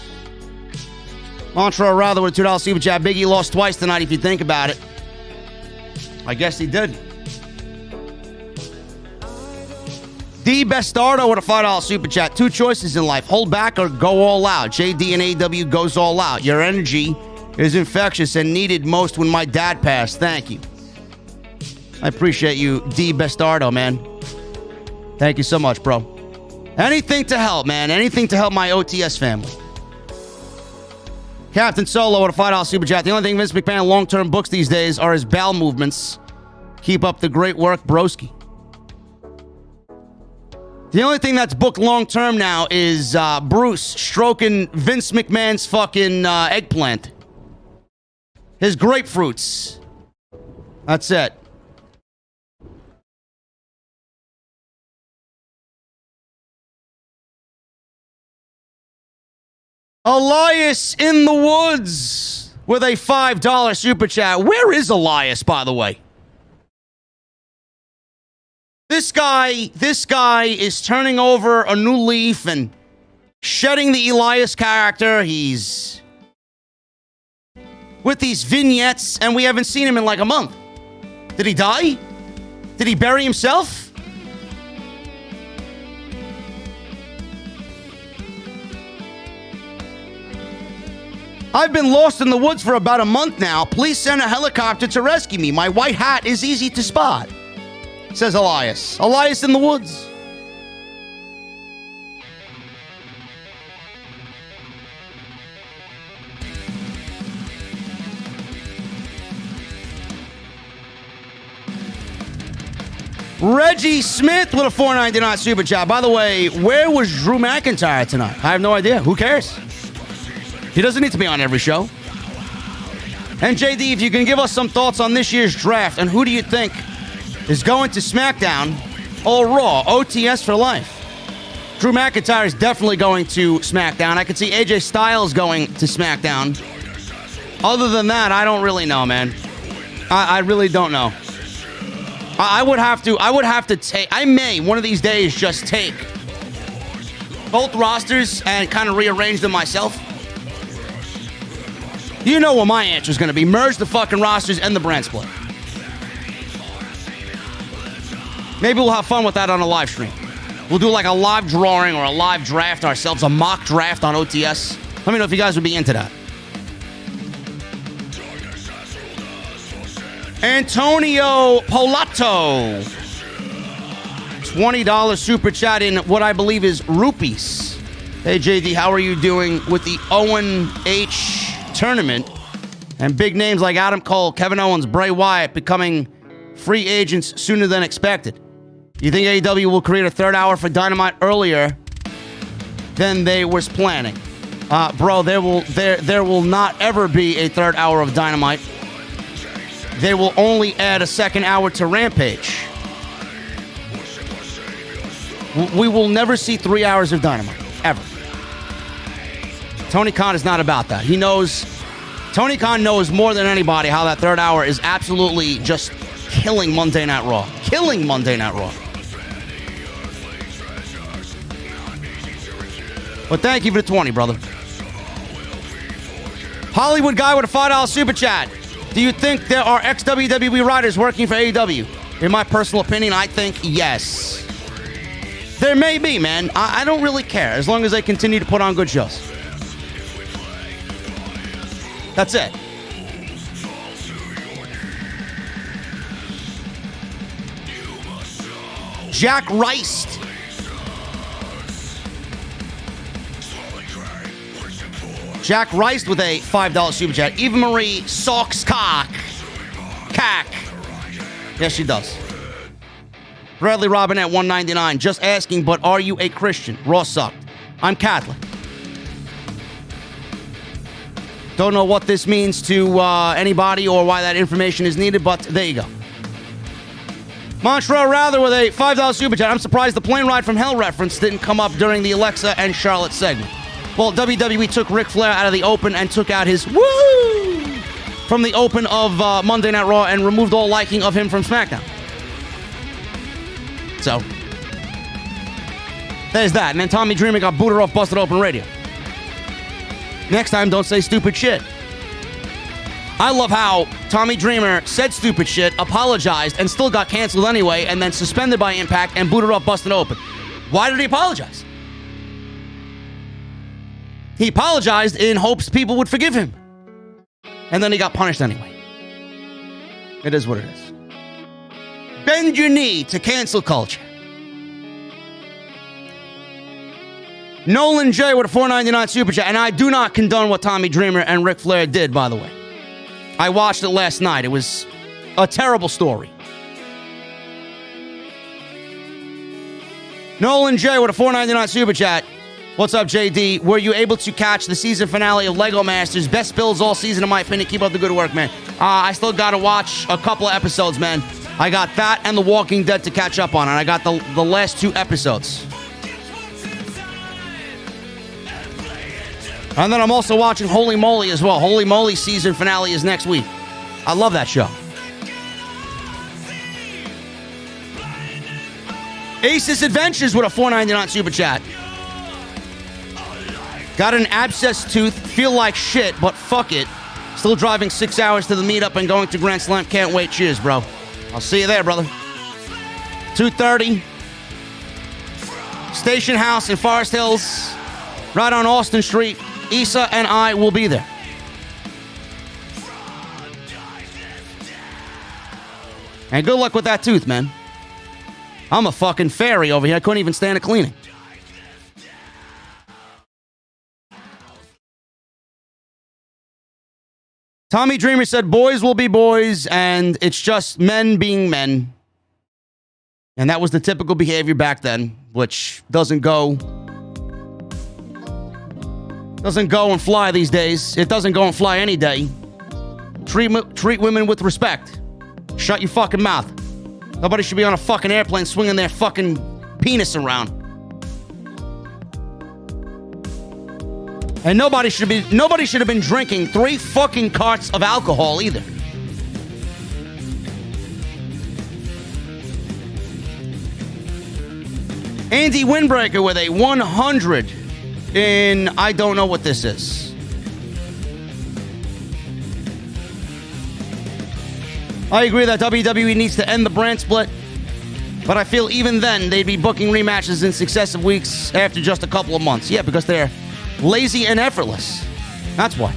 Mantra rather with a $2 super chat. Big E lost twice tonight if you think about it. I guess he did. D Bestardo with a $5 super chat. Two choices in life. Hold back or go all out. JD and AEW goes all out. Your energy is infectious and needed most when my dad passed. Thank you. I appreciate you, D Bestardo, man. Thank you so much, bro. Anything to help, man. Anything to help my OTS family. Captain Solo with a $5 super chat. The only thing Vince McMahon long-term books these days are his bowel movements. Keep up the great work, broski. The only thing that's booked long-term now is Bruce stroking Vince McMahon's fucking eggplant. His grapefruits. That's it. Elias in the woods with a $5 super chat. Where is Elias, by the way? This guy is turning over a new leaf and shedding the Elias character. He's with these vignettes, and we haven't seen him in like a month. Did he die? Did he bury himself? I've been lost in the woods for about a month now. Please send a helicopter to rescue me. My white hat is easy to spot, says Elias. Elias in the woods. Reggie Smith with a $4.99 super chat. By the way, where was Drew McIntyre tonight? I have no idea. Who cares? He doesn't need to be on every show. And JD, if you can give us some thoughts on this year's draft, and who do you think is going to SmackDown or Raw? OTS for life. Drew McIntyre is definitely going to SmackDown. I could see AJ Styles going to SmackDown. Other than that, I don't really know, man. I really don't know. I would have to take, I may one of these days just take both rosters and kind of rearrange them myself. You know what my answer is going to be. Merge the fucking rosters and the brand split. Maybe we'll have fun with that on a live stream. We'll do like a live drawing or a live draft ourselves, a mock draft on OTS. Let me know if you guys would be into that. Antonio Polato. $20 super chat in what I believe is rupees. Hey, JD, how are you doing with the Owen H tournament and big names like Adam Cole, Kevin Owens, Bray Wyatt becoming free agents sooner than expected? You think AEW will create a third hour for Dynamite earlier than they was planning? Bro, there will not ever be a third hour of Dynamite. They will only add a second hour to Rampage. We will never see 3 hours of Dynamite, ever. Tony Khan is not about that. Tony Khan knows more than anybody how that third hour is absolutely just killing Monday Night Raw. Killing Monday Night Raw. But thank you for the 20, brother. Hollywood guy with a $5 super chat. Do you think there are ex-WWE writers working for AEW? In my personal opinion, I think yes. There may be, man. I don't really care as long as they continue to put on good shows. That's it. Jack Rice. Jack Rice with a $5 super chat. Eva Marie socks cock. Cack. Yes, she does. Bradley Robinette, $1.99. Just asking, but are you a Christian? Raw sucked. I'm Catholic. Don't know what this means to anybody or why that information is needed, but there you go. Montreal Rather with a $5 super chat. I'm surprised the plane ride from hell reference didn't come up during the Alexa and Charlotte segment. Well, WWE took Ric Flair out of the open and took out his woo. from the open of Monday Night Raw and removed all liking of him from SmackDown. So, there's that. And then Tommy Dreamer got booted off Busted Open Radio. Next time, don't say stupid shit. I love how Tommy Dreamer said stupid shit, apologized, and still got canceled anyway, and then suspended by Impact and booted off Busted Open. Why did he apologize? He apologized in hopes people would forgive him. And then he got punished anyway. It is what it is. Bend your knee to cancel culture. Nolan J with a $4.99 super chat. And I do not condone what Tommy Dreamer and Ric Flair did, by the way. I watched it last night. It was a terrible story. Nolan J with a $4.99 super chat. What's up, JD? Were you able to catch the season finale of Lego Masters? Best builds all season, in my opinion. Keep up the good work, man. I still got to watch a couple of episodes, man. I got that and The Walking Dead to catch up on, and I got the last 2 episodes. And then I'm also watching Holy Moly as well. Holy Moly season finale is next week. I love that show. Ace's Adventures with a $4.99 super chat. Got an abscessed tooth, feel like shit, but fuck it. Still driving 6 hours to the meetup and going to Grand Slam. Can't wait. Cheers, bro. I'll see you there, brother. 2:30. Station House in Forest Hills, right on Austin Street. Issa and I will be there. And good luck with that tooth, man. I'm a fucking fairy over here. I couldn't even stand a cleaning. Tommy Dreamer said, boys will be boys, and it's just men being men. And that was the typical behavior back then, which doesn't go and fly these days. It doesn't go and fly any day. Treat women with respect. Shut your fucking mouth. Nobody should be on a fucking airplane swinging their fucking penis around. And nobody should have been drinking 3 fucking carts of alcohol either. Andy Windbreaker with a 100 in I don't know what this is. I agree that WWE needs to end the brand split, but I feel even then they'd be booking rematches in successive weeks after just a couple of months. Yeah, because they're lazy and effortless. That's why.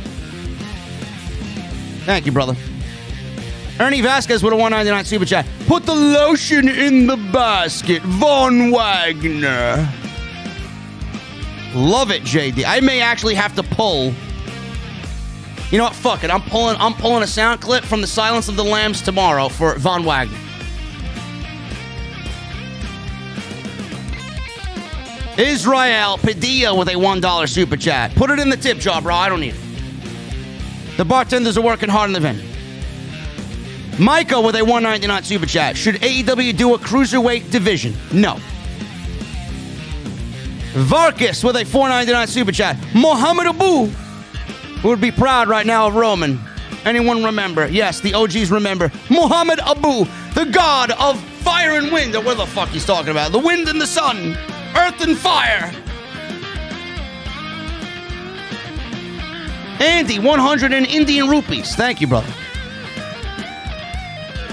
Thank you, brother. Ernie Vasquez with a $1.99 super chat. Put the lotion in the basket, Von Wagner. Love it, JD. I may actually have to pull. You know what? Fuck it. I'm pulling a sound clip from the Silence of the Lambs tomorrow for Von Wagner. Israel Padilla with a $1 super chat. Put it in the tip jar, bro. I don't need it. The bartenders are working hard in the venue. Micah with a $1.99 super chat. Should AEW do a cruiserweight division? No. Varkas with a $4.99 super chat. Muhammad Abu, who would be proud right now of Roman. Anyone remember? Yes, the OGs remember. Muhammad Abu, the god of fire and wind. Or what the fuck he's talking about? The wind and the sun. Earth and fire. Andy, 100 in Indian rupees. Thank you, brother.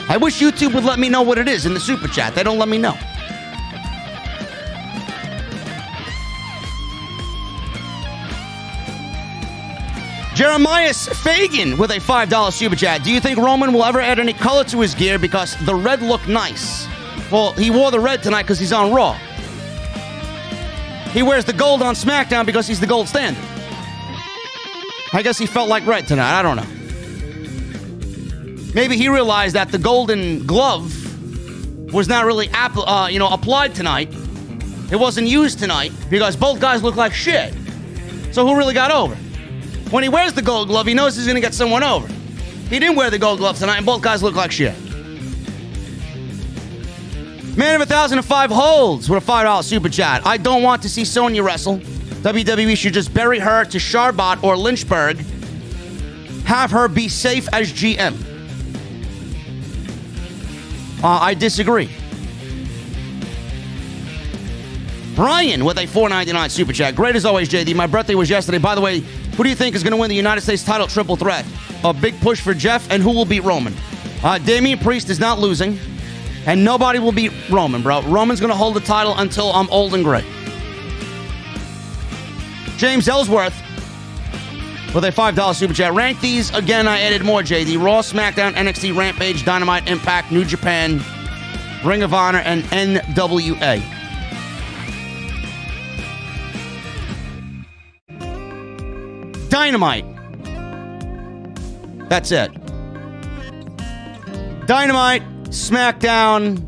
I wish YouTube would let me know what it is in the super chat. They don't let me know. Jeremiah Fagan with a $5 super chat. Do you think Roman will ever add any color to his gear because the red looked nice? Well, he wore the red tonight because he's on Raw. He wears the gold on SmackDown because he's the gold standard. I guess he felt like red tonight. I don't know. Maybe he realized that the golden glove was not really applied tonight. It wasn't used tonight because both guys look like shit. So who really got over? When he wears the gold glove, he knows he's going to get someone over. He didn't wear the gold glove tonight, and both guys look like shit. Man of 1,005 holds with a $5 super chat. I don't want to see Sonya wrestle. WWE should just bury her to Charbot or Lynchburg. have her be safe as GM. I disagree. Brian with a $4.99 super chat. Great as always, JD. My birthday was yesterday. By the way, who do you think is going to win the United States title triple threat? A big push for Jeff, and who will beat Roman? Damian Priest is not losing, and nobody will beat Roman, bro. Roman's going to hold the title until I'm old and gray. James Ellsworth with a $5 super chat. Rank these again. I added more, JD. Raw, SmackDown, NXT, Rampage, Dynamite, Impact, New Japan, Ring of Honor, and NWA. Dynamite. That's it. Dynamite, SmackDown,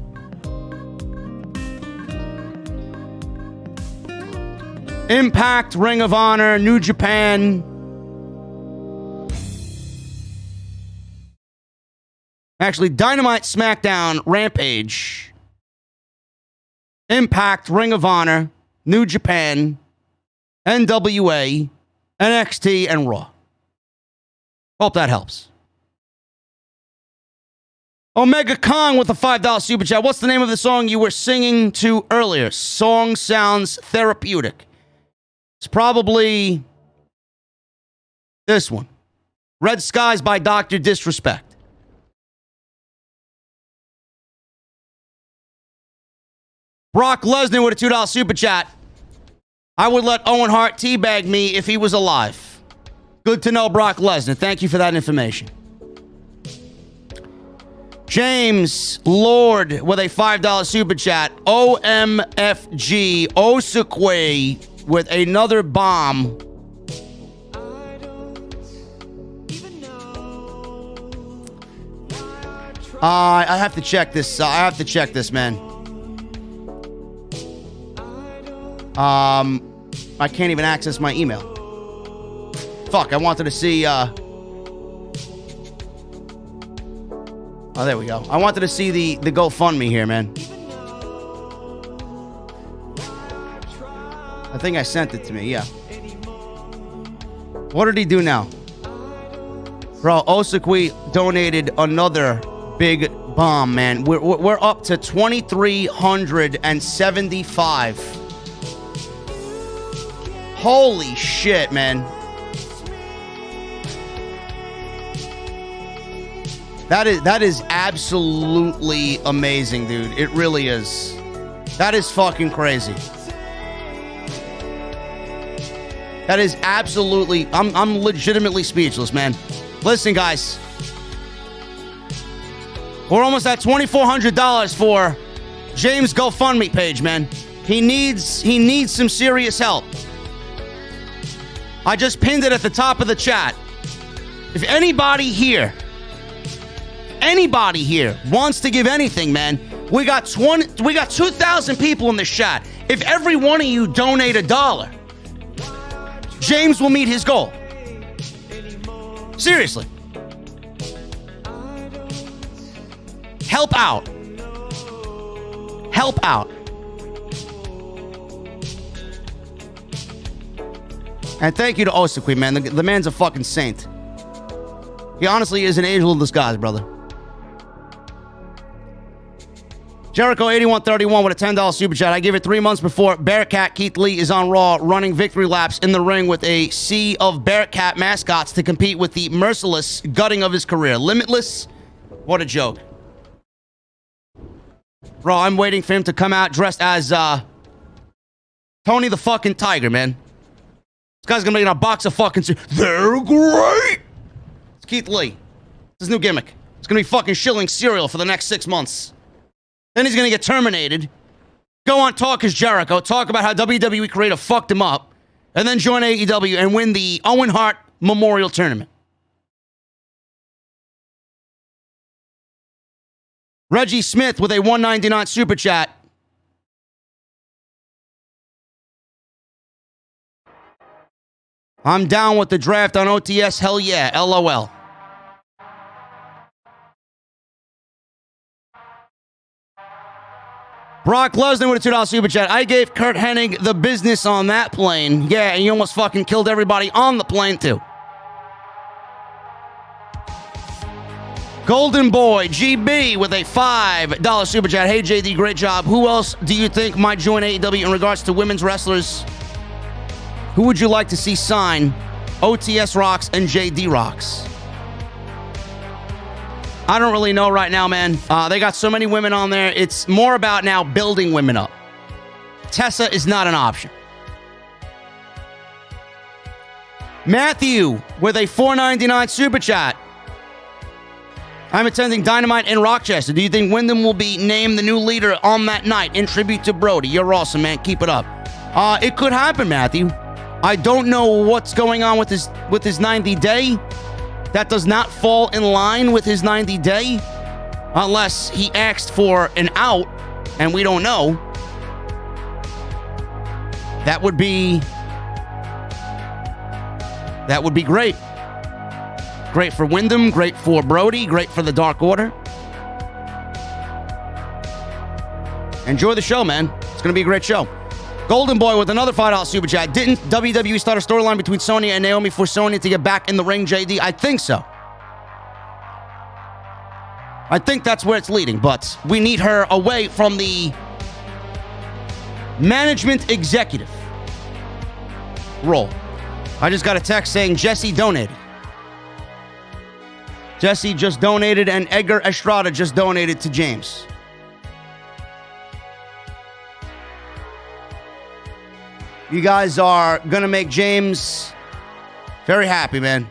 Impact, Ring of Honor, New Japan. Actually, Dynamite, SmackDown, Rampage, Impact, Ring of Honor, New Japan, NWA, NXT, and Raw. Hope that helps. Omega Kong with a $5 super chat. What's the name of the song you were singing to earlier? Song sounds therapeutic. It's probably this one. Red Skies by Dr. Disrespect. Brock Lesnar with a $2 super chat. I would let Owen Hart teabag me if he was alive. Good to know, Brock Lesnar. Thank you for that information. James Lord with a $5 super chat. OMFG Osukwe with another bomb. I have to check this. I have to check this, man. I can't even access my email. Fuck, I wanted to see, oh, there we go. I wanted to see the GoFundMe here, man. I think I sent it to me, yeah. What did he do now? Bro, Osukwe donated another big bomb, man. We're up to 2,375. Holy shit, man. That is absolutely amazing, dude. It really is. That is fucking crazy. That is absolutely... I'm legitimately speechless, man. Listen, guys. We're almost at $2,400 for James' GoFundMe page, man. He needs some serious help. I just pinned it at the top of the chat. If anybody here wants to give anything, man, we got 2,000 people in this chat. If every one of you donate $1, James will meet his goal. Seriously. Help out. Help out. And thank you to Osukwe, man. The man's a fucking saint. He honestly is an angel in disguise, brother. Jericho8131 with a $10 super chat. I gave it 3 months before Bearcat Keith Lee is on Raw running victory laps in the ring with a sea of Bearcat mascots to compete with the merciless gutting of his career. Limitless? What a joke. Bro, I'm waiting for him to come out dressed as Tony the fucking Tiger, man. This guy's gonna be in a box of fucking... They're great! It's Keith Lee. It's his new gimmick. It's gonna be fucking shilling cereal for the next 6 months. Then he's gonna get terminated. Go on Talk as Jericho. Talk about how WWE creative fucked him up. And then join AEW and win the Owen Hart Memorial Tournament. Reggie Smith with a $1.99 super chat. I'm down with the draft on OTS. Hell yeah. LOL. Brock Lesnar with a $2 super chat. I gave Kurt Hennig the business on that plane. Yeah, and he almost fucking killed everybody on the plane, too. Golden Boy GB with a $5 super chat. Hey, JD, great job. Who else do you think might join AEW in regards to women's wrestlers? Who would you like to see sign OTS Rocks and JD Rocks? I don't really know right now, man. They got so many women on there. It's more about now building women up. Tessa is not an option. Matthew with a $4.99 super chat. I'm attending Dynamite in Rochester. Do you think Wyndham will be named the new leader on that night in tribute to Brody? You're awesome, man. Keep it up. It could happen, Matthew. I don't know what's going on with his 90 day. That does not fall in line with his 90 day unless he asked for an out and we don't know. That would be great. Great for Wyndham, great for Brody, great for the Dark Order. Enjoy the show, man. It's going to be a great show. Golden Boy with another $5 super chat. Didn't WWE start a storyline between Sonya and Naomi for Sonya to get back in the ring, JD? I think so. I think that's where it's leading, but we need her away from the management executive role. I just got a text saying Jesse donated. Jesse just donated and Edgar Estrada just donated to James. You guys are going to make James very happy, man.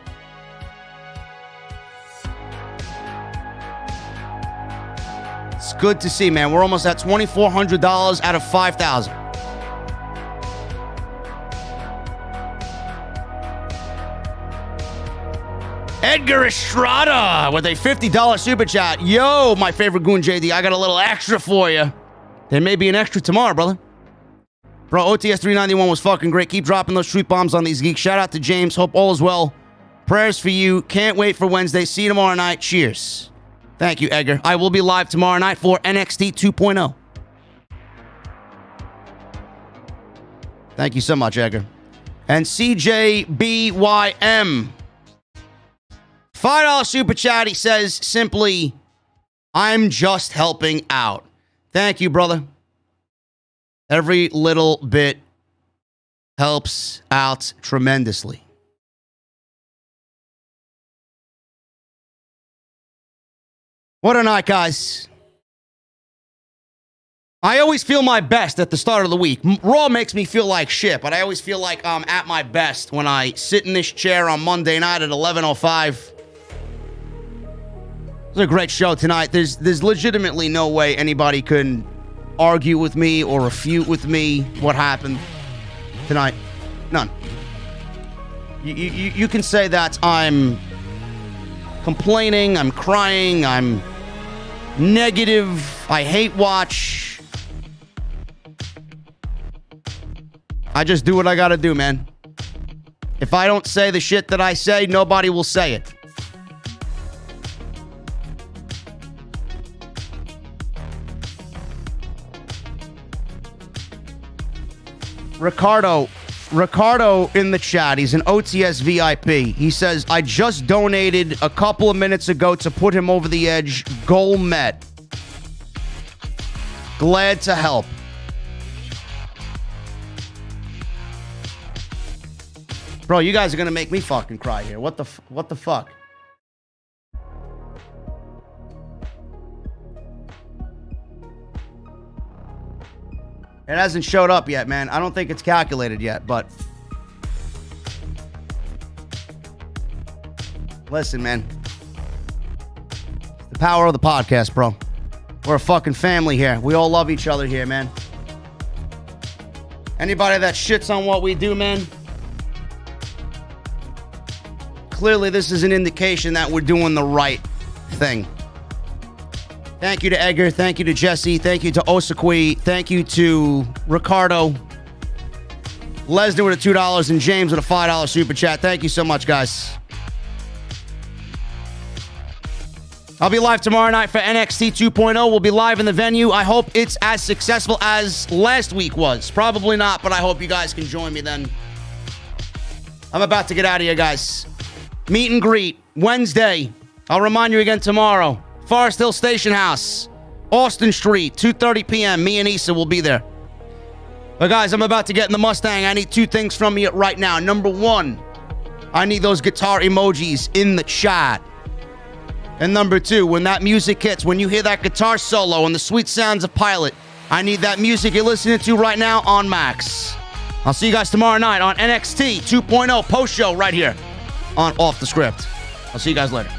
It's good to see, man. We're almost at $2,400 out of $5,000. Edgar Estrada with a $50 super chat. Yo, my favorite goon, JD. I got a little extra for you. There may be an extra tomorrow, brother. Bro, OTS 391 was fucking great. Keep dropping those truth bombs on these geeks. Shout out to James. Hope all is well. Prayers for you. Can't wait for Wednesday. See you tomorrow night. Cheers. Thank you, Edgar. I will be live tomorrow night for NXT 2.0. Thank you so much, Edgar. And CJBYM. $5 super chat. He says simply, I'm just helping out. Thank you, brother. Every little bit helps out tremendously. What a night, guys. I always feel my best at the start of the week. Raw makes me feel like shit, but I always feel like I'm at my best when I sit in this chair on Monday night at 11:05. It was a great show tonight. There's legitimately no way anybody can argue with me or refute with me what happened tonight. None. You can say that I'm complaining, I'm crying, I'm negative, I hate watch. I just do what I gotta do, man. If I don't say the shit that I say, nobody will say it. Ricardo in the chat. He's an OTS VIP. He says, I just donated a couple of minutes ago to put him over the edge. Goal met. Glad to help. Bro, you guys are gonna make me fucking cry here. What the fuck? It hasn't showed up yet, man. I don't think it's calculated yet, but listen, man. It's the power of the podcast, bro. We're a fucking family here. We all love each other here, man. Anybody that shits on what we do, man, clearly this is an indication that we're doing the right thing. Thank you to Edgar. Thank you to Jesse. Thank you to Osakui. Thank you to Ricardo. Lesnar with a $2 and James with a $5 super chat. Thank you so much, guys. I'll be live tomorrow night for NXT 2.0. We'll be live in the venue. I hope it's as successful as last week was. Probably not, but I hope you guys can join me then. I'm about to get out of here, guys. Meet and greet Wednesday. I'll remind you again tomorrow. Forest Hill Station House, Austin Street, 2:30 p.m. Me and Issa will be there. But guys, I'm about to get in the Mustang. I need two things from you right now. Number one, I need those guitar emojis in the chat. And number two, when that music hits, when you hear that guitar solo and the sweet sounds of Pilot, I need that music you're listening to right now on Max. I'll see you guys tomorrow night on NXT 2.0 post show right here on Off the Script. I'll see you guys later.